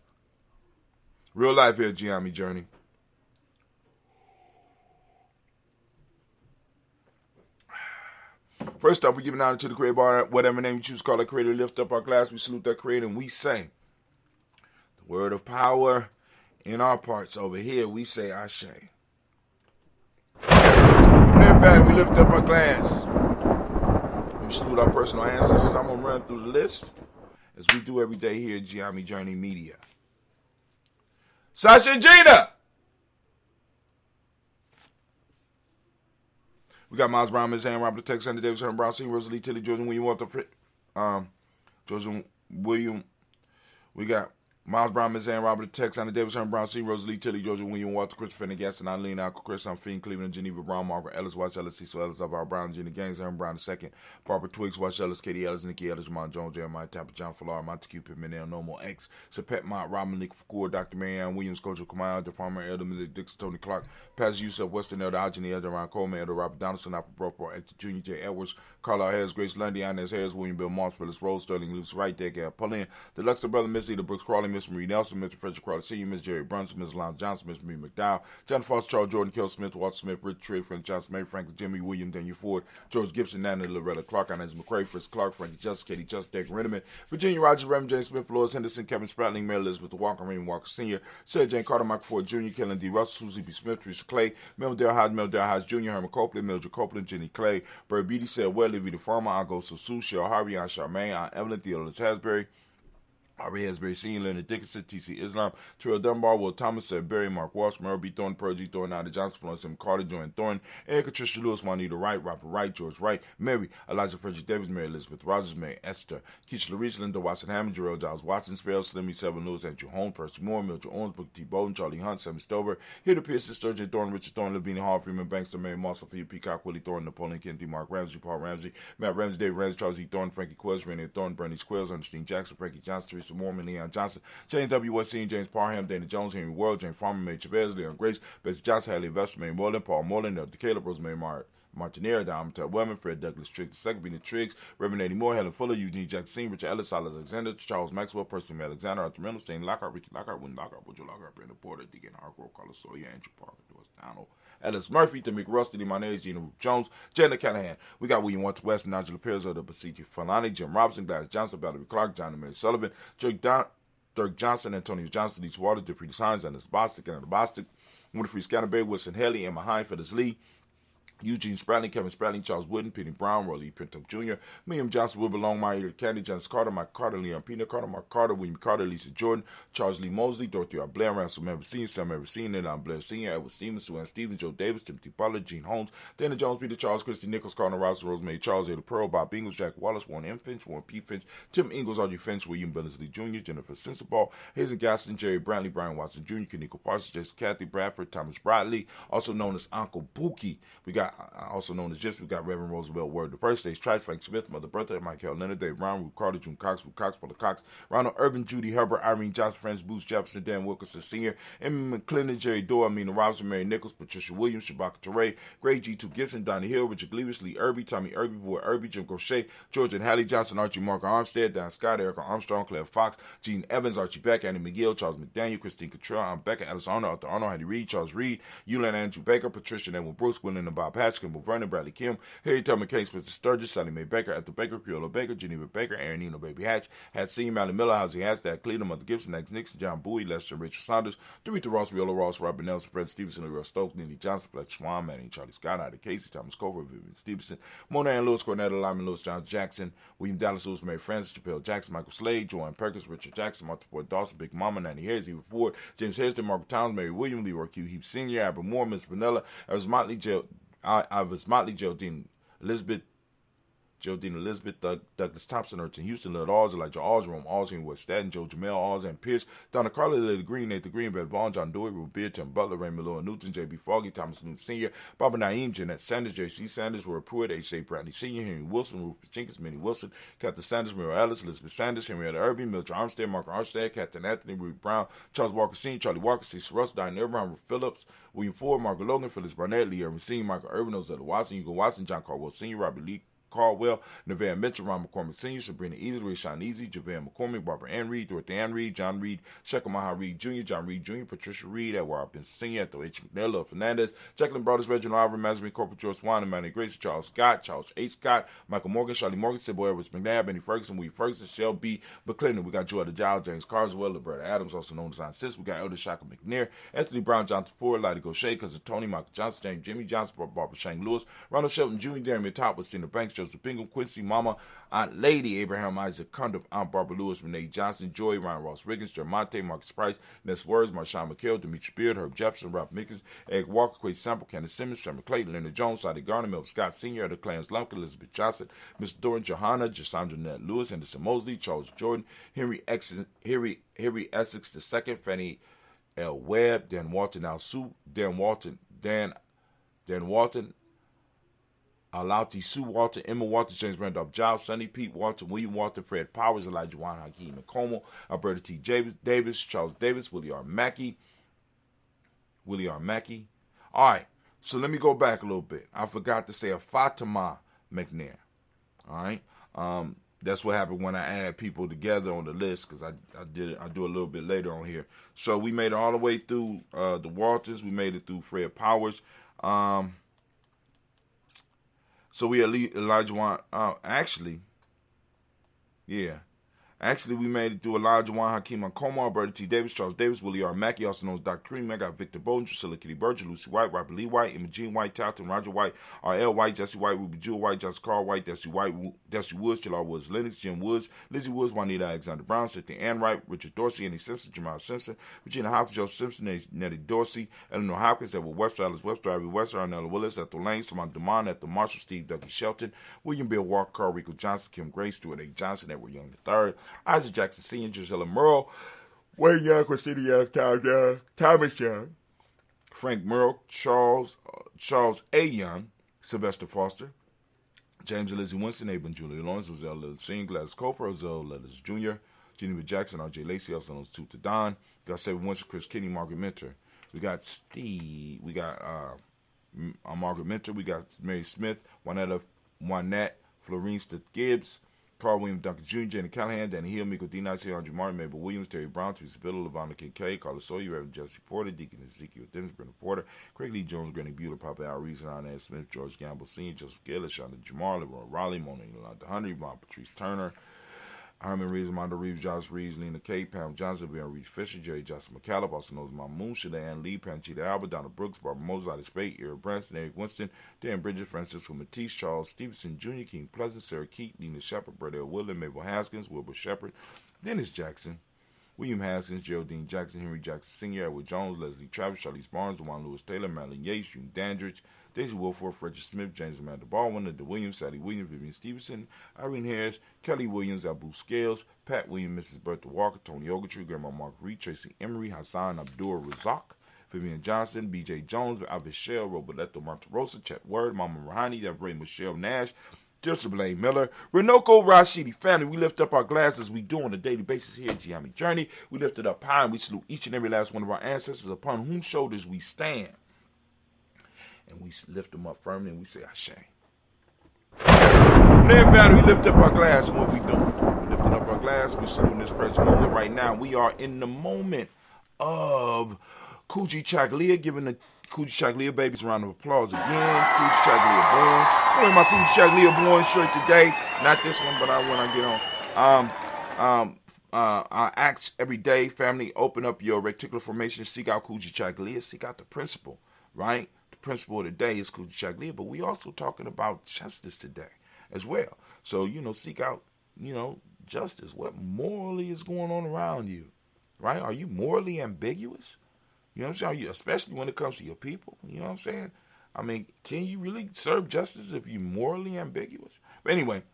C: Real life here, Gye-Nyame Journey. First up, we give an honor to the creator, whatever name you choose to call that creator. Lift up our glass, we salute that creator, and we say the word of power in our parts. Over here, we say Ashe. From there, family, we lift up our glass. We salute our personal ancestors. I'm going to run through the list as we do every day here at GNJMedia. Sasha and Gina! We got Miles Brown, Ms. Ann, Robert Tex, Sandy Davis, Herman Brown, Senior, Rosalie, Tilly, Georgia William, Walter, Georgia William. We got Miles Brown, Ms. Ann, Robert Tex, Sandy Davis, Herman Brown, Senior, Rosalie, Tilly, Georgia William, Walter, Christopher, and Gaston, Eileen, Alco, Chris, Fiend, Cleveland, Geneva, Brown, Margaret, Ellis, Watch Ellis, Cecil Ellis, Alvaro Brown, Gina Gaines, Herman Brown II, Barbara Twiggs, Watch Ellis, Katie Ellis, Nikki Ellis, Jamon Jones, Jeremiah Tapper, John Fallar, Montague Pittman, Normal X, Sapet Mott, Robin Lee Fakour, Dr. Marianne Williams, Kojo Kamau, the Farmer, Elder Millie Dixon, Tony Clark, Pastor Yusuf, Western Elder, Algeny, Elder Ron Coleman, Elder Robert Donaldson, Apple Bropo, Actor Junior J. Edwards, Carlisle Harris, Grace Lundy, Inez Harris, William Bill Moss, Phyllis Rose, Sterling Luce, Wright, Deck, Pauline, the Luxor Brother, Miss Eda Brooks Crawley, Miss Marie Nelson, Mr. Frederick Crawley Sr., Miss Jerry Brunson, Miss Lon Johnson, Miss Marie McDowell, John Foster, Charles Jordan, Kel Smith, Walter Smith, Rich Trey, Frank Johnson, Mary Franklin, Jimmy William, Daniel Ford, George Gibson, Nana Loretta Clark, Inez McCray, Fritz Clark, Frankie Justice, Katie Justice, Dick Renneman, Virginia Rogers, Reverend James Smith, Lois Henderson, Kevin Spratling, Mary Elizabeth Walker, Raymond Walker Sr., Sarah Jane Carter, Michael Ford Jr., Kellen D. Russell, Susie B. Smith, Teresa Clay, Mel Dale Hodge Jr., Herman Copeland, Mildred Copeland, Jenny Clay, Bird Beatty said, well, Livy the Farmer, I go so Sue, Cheryl Harvey, Aunt Charmaine, Aunt Evelyn, Theodore Hasbury, Harvey Hasbury Sr., Leonard Dickinson, T.C. Islam, Terrell Dunbar, Will Thomas, said Barry, Mark Walsh, Merle B. Thorne, Pergy Thorne, Ida Johnson, Florence M. Carter, Joanne Thorne, Erica Tricia Lewis, Juanita Wright, Robert Wright, George Wright, Mary, Elijah Frederick Davis, Mary Elizabeth Rogers, Mary Esther, Keisha Larice, Linda Watson Hammond, Jarrell Giles Watson, Spell, Slimmy, Seven Lewis, Andrew Holmes, Percy Moore, Mildred Owens, Booker T. Bowden, Charlie Hunt, Sammy Stover, Hilda Pierce, Sturgeon Thorne, Richard Thorne, Lavinia Hall, Freeman Bankster, Mary Moss, Sophia Peacock, Willie Thorne, Napoleon Kennedy, Mark Ramsey, Paul Ramsey, Matt Ramsey, Dave Ramsey, Charles E. Thorne, Frankie Quills, Renee Thorne, Bernie Squills, Ernestine Jackson, Frankie Johnson, Teresa Mormon, Leon Johnson, James W. Weston, James Parham, Dana Jones, Henry World, James Farmer, May Chavez, Leon Grace, Betsy Johnson, Haley Investor, May Moreland, Paul Moreland, Elder Caleb, Rosemary Martinera, Don Wellman, Fred Douglas Triggs, Second Bina Triggs, Reverend Eddie Moore, Helen Fuller, Eugene Jackson, Richard Ellis, Silas Alexander, Charles Maxwell, Percy Alexander, Arthur Reynolds, Shane Lockhart, Ricky Lockhart, Wynn Lockhart, Woodrow Lockhart, Brandon Porter, Deacon Hargrove, Carlos Sawyer, Andrew Parker, Doris Donald, Ellis Murphy, Tamika Rusty, Monez, Gina Ruth Jones, Jenna Callahan. We got William Walter West, Nigel Perez, the Basiji Falani, Jim Robinson, Gladys Johnson, Valerie Clark, John Mary Sullivan, Dirk Johnson, Antonio Johnson, East Waters, Dupree Signs, Dennis Bostic, Anna Bostic, Winfrey Scatterberry, Wilson Haley, Emma Hine, Phyllis Lee, Eugene Spradlin, Kevin Spradlin, Charles Wooden, Penny Brown, Roy Lee Pinto Jr., William Johnson, Wilbur Longmire, Candy, Johnson Carter, Mike Carter, Leon Pina Carter, Mark Carter, William Carter, Lisa Jordan, Charles Lee Mosley, Dorothy R. Blair, Ransom Member Sr., Sam Member Sr., Leon Blair Sr., Edward Stevens, Sue Ann Stevens, Joe Davis, Timothy Butler, Gene Holmes, Dana Jones, Peter Charles, Christy Nichols, Cardinal Ross, Rosemary Charles, Ada Pearl, Bob Ingles, Jack Wallace, Warren M. Finch, Warren P. Finch, Tim Ingles, Audrey Finch, William Billingsley Jr., Jennifer Sensabaugh, Hazen Gaston, Jerry Brantley, Brian Watson Jr., Kaniko Parsons, Jessica Kathy Bradford, Thomas Bradley, also known as Uncle Bookie. We got also known as we got Reverend Roosevelt Word, the birthdays, Trice, Frank Smith, Mother Bertha, Michael Leonard, Dave Brown, Ruth Carter, June Cox, Ruth Cox, Paula Cox, Ronald Urban, Judy Herbert, Irene Johnson, Francis Booth Jefferson, Dan Wilkerson Sr., Emmy McClendon, Jerry Dorr, Amina Robinson, Mary Nichols, Patricia Williams, Shabaka Teray, Greg G2 Gibson, Donnie Hill, Richard Gleavis, Lee Irby, Tommy Irby, Boy Irby, Jim Crochet, George and Hallie Johnson, Archie Marker Armstead, Dan Scott, Erica Armstrong, Claire Fox, Gene Evans, Archie Beck, Annie McGill, Charles McDaniel, Christine Cottrell, Ann Becker, Alice Arnold, Arthur Arnold, Hattie Reed, Charles Reed, Yulan Andrew Baker, Patricia and Edwin Bruce, Gwendolyn and Bob Hatch, Kimball Vernon, Bradley Kim, Harry Tubman Case, Mr. Sturgis, Sally Mae Baker, Ethel Baker, Creola Baker, Geneva Baker, Aaron Nino, Baby Hatch, Hat Senior, Mally Miller, Housey Hashtag, Cleveland, Mother Gibson, X Nixon, John Bowie, Lester, Richard Saunders, Dorita Ross, Viola Ross, Robert Nelson, Brett Stevenson, Leroy Stokes, Neely Johnson, Fletcher Swan, Manning, Charlie Scott, Ida Casey, Thomas Cover, Vivian Stevenson, Mona Ann Lewis, Cornetta Lyman Lewis, John Jackson, William Dallas Lewis, Mary Francis, Chappelle Jackson, Michael Slade, Joanne Perkins, Richard Jackson, Martha Ford Dawson, Big Mama, Nanny Harris, Eva Ford, James Hairston, Margaret Towns, Mary William, Leroy Q. Heap Sr., Albert Moore, Miss Vanilla, Evans Motley, Geraldine Elizabeth, Douglas Thompson, Urton Houston, Lil Alls, Elijah Alls, Rome Alls, Henry West Staten, Joe Jamel Alls, and Pierce, Donna Carla, Lily Green, Nathan Green, Brad Vaughn, John Dewey, Ruth Beard, Tim Butler, Raymond Lowe Newton, J.B. Foggy, Thomas Newton Sr., Barbara Naeem, Jeanette Sanders, J.C. Sanders, Roy Pruitt, H.J. Bradley Sr., Henry Wilson, Rufus Jenkins, Minnie Wilson, Captain Sanders, Muriel Ellis, Elizabeth Sanders, Henrietta Irby, Mildred Armstead, Mark Armstead, Captain Anthony, Ruth Brown, Charles Walker Sr., Charlie Walker, Cecil Russ, Diane Irvine, Ruth Phillips, William Ford, Margaret Logan, Phyllis Barnett, Lee Irvin Sr., Michael Irvin, Ozella Watson, Hugo Watson, John Caldwell Sr., Robert Lee Caldwell, Nevaeh Mitchell, Ron McCormick Sr., Sabrina Easley, Sean Easy, JaVale McCormick, Barbara Ann Reed, Dorothy Ann Reed, John Reed, Shekel Maha Reed Jr., John Reed Jr., Patricia Reed, Edward Benson Sr., Ethel H. McNair, Lil Fernandez, Jacqueline Brothers, Reginald Alvin, Mazarin, Corporal George Swan, Emmanuel Grace, Charles Scott, Charles A. Scott, Michael Morgan, Charlie Morgan, Sybil Edwards McNabb, Benny Ferguson, Willie Ferguson, Shell B. McClendon. We got Joetta Giles, James Carswell, Liberta Adams, also known as Aunt Sis. We got Elder Shaka McNair, Anthony Brown, Jonathan Ford, Lottie Gaucher, Cousin Tony, Michael Johnson, James Jimmy Johnson, Barbara Shane Lewis, Ronald Shelton Jr., Damian Top, Christina Banks, Joseph Bingham, Quincy Mama, Aunt Lady, Abraham Isaac Cundiff, Aunt Barbara Lewis, Renee Johnson, Joy, Ryan Ross Riggins, Jermonte, Marcus Price, Ness Words, Marshawn McHale, Demetri Beard, Herb Jefferson, Ralph Mickens, Eric Walker, Quay Sample, Candace Simmons, Summer Clayton, Leonard Jones, Sadi Garner, Melvin Scott Sr., the Clarence Lumpkin, Elizabeth Johnson, Mr. Doran Johanna, Jasandra Nett Lewis, Henderson Mosley, Charles Jordan, Henry Essex II, Fanny L. Webb, Dan Walton, Al Sue, Dan Walton, Alauti Sue Walton, Emma Walton, James Randolph Giles, Sonny Pete Walton, William Walton, Fred Powers, Elijah Juan Hakeem McComo, Alberta T. Davis, Charles Davis, Willie R. Mackey. All right, so let me go back a little bit. I forgot to say a Fatima McNair. All right, that's what happened when I add people together on the list, because I do a little bit later on here. So we made it all the way through the Waltons. We made it through Fred Powers. So we had Elijah Wan. Actually, we made it through Elijah Wan, Hakeem Akoma, Alberta T. Davis, Charles Davis, Willie R. Mackey, also known as Dr. Cream. I got Victor Bowden, Drusilla Kitty Berger, Lucy White, Robert Lee White, Emma Jean White, Talton, Roger White, R.L. White, Jesse White, Ruby Jewel White, Jessica Carl White, Desi White, Desi Woods, Jalar Woods, Lennox, Jim Woods, Lizzie Woods, Juanita Alexander Brown, Cynthia Ann Wright, Richard Dorsey, Annie Simpson, Jamal Simpson, Regina Hopkins, Joe Simpson, Nettie Dorsey, Eleanor Hopkins, Edward Webster, Alice Webster, Ivy Webster, Arnella Willis, Ethel Lane, Samantha Demond, Ethel Marshall, Steve Dougie Shelton, William Bill Walker, Carl Rico Johnson, Kim Gray, Stuart A. Johnson, Edward Young III, Isaac Jackson Sr., Gisella Merle, Wayne Young, Christina Young, Thomas Young, Frank Merle, Charles A. Young, Sylvester Foster, James and Lizzie Winston, Abel Julia Lawrence, Roselle Lillis Singh, Gladys Cofer, Roselle Lillis Jr., Geneva Jackson, R.J. Lacey, also known as Tuta Don. We got Seven Winston, Chris Kinney, Margaret Mentor. We got Steve. We got Margaret Mentor. We got Mary Smith, Juanette, Florine Stith Gibbs, Carl William Duncan Jr., Jenny Callahan, Danny Hill, Miko D. Nice, Andrew Martin, Mabel Williams, Terry Brown, Teresa Biddle, Lavonda Kincaid, Carlos Sawyer, Reverend Jesse Porter, Deacon Ezekiel Dennis, Brenda Porter, Craig Lee Jones, Granny Bueller, Papa Al Reese, Ann Smith, George Gamble Sr., Joseph Gillis, Shonda Jamar, LeRoy Raleigh, Mona Yolanda Hunter, Yvonne Patrice Turner, Herman Reeves, Mondo Reeves, Josh Reeves, Lena K, Pam Johnson, Bill Reed Fisher, Jerry Justin McCallum, also known as Mom Moon, Shanahan Lee, Panchita Alba, Donna Brooks, Barbara Moses, Spade, Eric Branson, Eric Winston, Dan Bridges, Francisco Matisse, Charles Stevenson Jr., King Pleasant, Sarah Keat, Nina Shepard, Bradell Woodland, Mabel Haskins, Wilbur Shepard, Dennis Jackson, William Haskins, Geraldine Jackson, Henry Jackson Sr., Edward Jones, Leslie Travis, Charlize Barnes, DeJuan Lewis Taylor, Madeline Yates, June Dandridge, Daisy Wilford, Frederick Smith, James Amanda Baldwin, Linda Williams, Sally Williams, Vivian Stevenson, Irene Harris, Kelly Williams, Abu Scales, Pat Williams, Mrs. Bertha Walker, Tony Ogletree, Grandma Mark Reed, Tracy Emery, Hassan Abdul Razak, Vivian Johnson, B.J. Jones, Avishel, Roberto Monterosa, Chet Word, Mama Rahani, Deborah Michelle Nash, Joseph Blaine Miller, Renoko Rashidi family. We lift up our glasses. We do on a daily basis here at Gye-Nyame Journey. We lift it up high and we salute each and every last one of our ancestors upon whose shoulders we stand. And we lift them up firmly and we say, Ashe. From there, family, we lift up our glass and what we do. We lifting up our glass. We salute in this present moment right now. We are in the moment of Kujichagulia, giving the Kujichagulia babies a round of applause again. Kujichagulia born. I'm wearing my Kujichagulia born shirt today. Not this one, but when I get on. I ask every day, family, open up your reticular formation, seek out Kujichagulia, seek out the principle, right? The principle of the day is Kujichagulia, but we also talking about justice today as well. So, seek out, justice. What morally is going on around you, right? Are you morally ambiguous? You know what I'm saying? Especially when it comes to your people. You know what I'm saying? I mean, can you really serve justice if you're morally ambiguous? But anyway,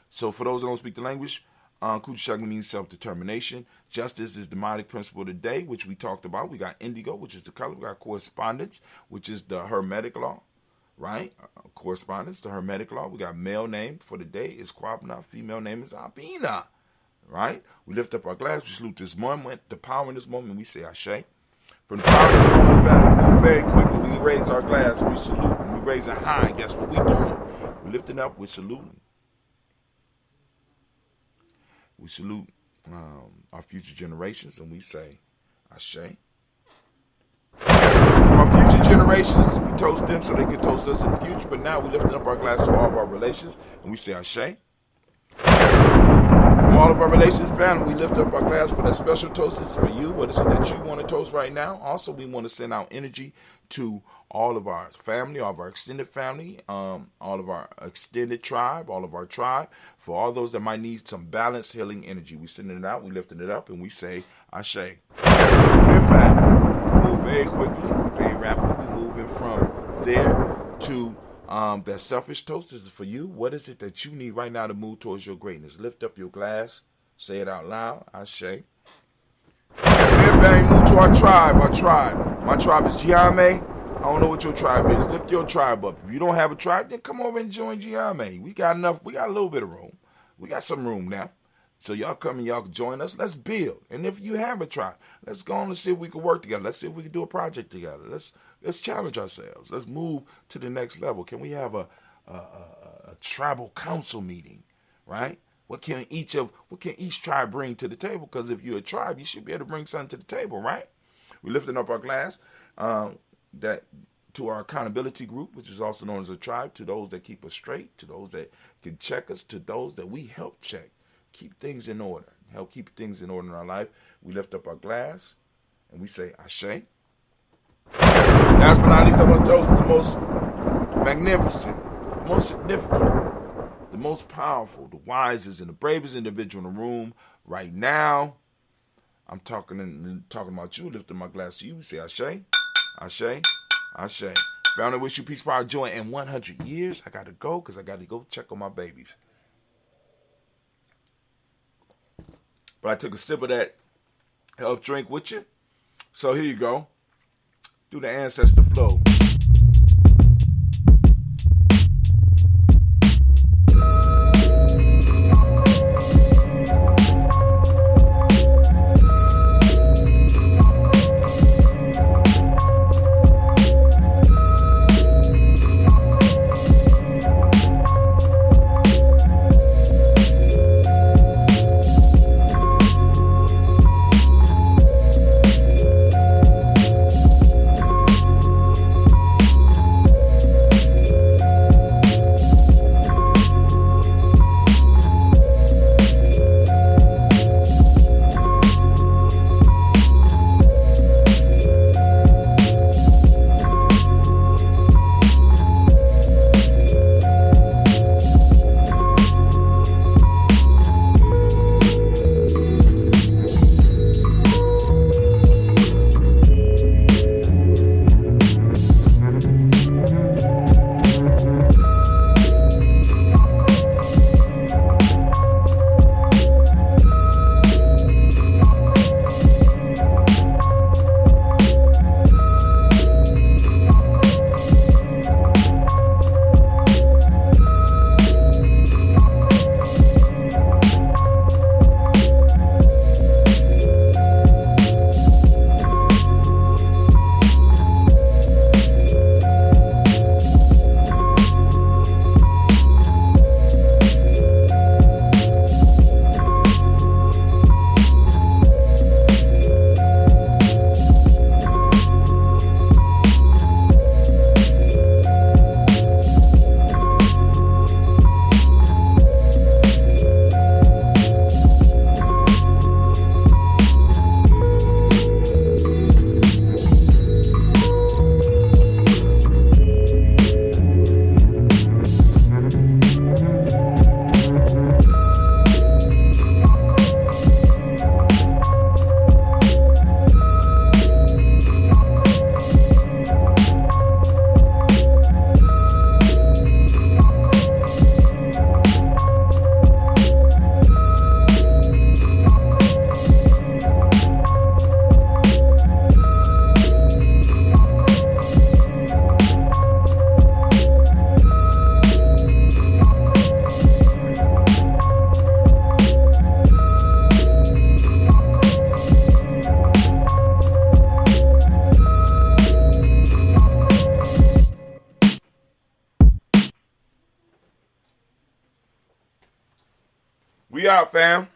C: so for those that don't speak the language, Kujichagulia means self-determination. Justice is the demonic principle of the day, which we talked about. We got indigo, which is the color. We got correspondence, which is the Hermetic law, right? Correspondence, the Hermetic law. We got male name for the day is Kwabna. Female name is Abina, right? We lift up our glass. We salute this moment, the power in this moment. We say Ashe. From the power of this moment, family, we very quickly, we raise our glass, we salute, and we raise it high. Guess what we doing? We lifting up, we saluting. We salute our future generations, and we say, Ashe. From our future generations, we toast them so they can toast us in the future, but now we lifting up our glass to all of our relations, and we say, Ashe. From all of our relations, family, we lift up our glass for that special toast. It's for you. What is it that you want to toast right now? Also, we want to send out energy to all of our family, all of our extended family, all of our extended tribe, all of our tribe. For all those that might need some balanced healing energy, we sending it out, we lifting it up, and we say, Ashe. In fact, we move very quickly, very rapidly. We moving from there to that selfish toast is for you. What is it that you need right now to move towards your greatness? Lift up your glass. Say it out loud. Ashe. Everybody move to our tribe. Our tribe. My tribe is Gye-Nyame. I don't know what your tribe is. Lift your tribe up. If you don't have a tribe, then come over and join Gye-Nyame. We got enough. We got a little bit of room. We got some room now. So y'all come and y'all can join us. Let's build. And if you have a tribe, let's go on and see if we can work together. Let's see if we can do a project together. Let's challenge ourselves. Let's move to the next level. Can we have a tribal council meeting, right? What can each tribe bring to the table? Because if you're a tribe, you should be able to bring something to the table, right? We're lifting up our glass that to our accountability group, which is also known as a tribe, to those that keep us straight, to those that can check us, to those that we help check. Keep things in order. Help keep things in order in our life. We lift up our glass and we say Ashe. Last but not least, I want to toast the most magnificent, the most significant, the most powerful, the wisest, and the bravest individual in the room right now. I'm talking about you. Lifting my glass to you. We say Ashe, Ashe, Ashe. Family, wish you peace, power, joy. In 100 years, I got to go because I got to go check on my babies. But I took a sip of that health drink with you. So here you go. Do the ancestor flow. We out, fam.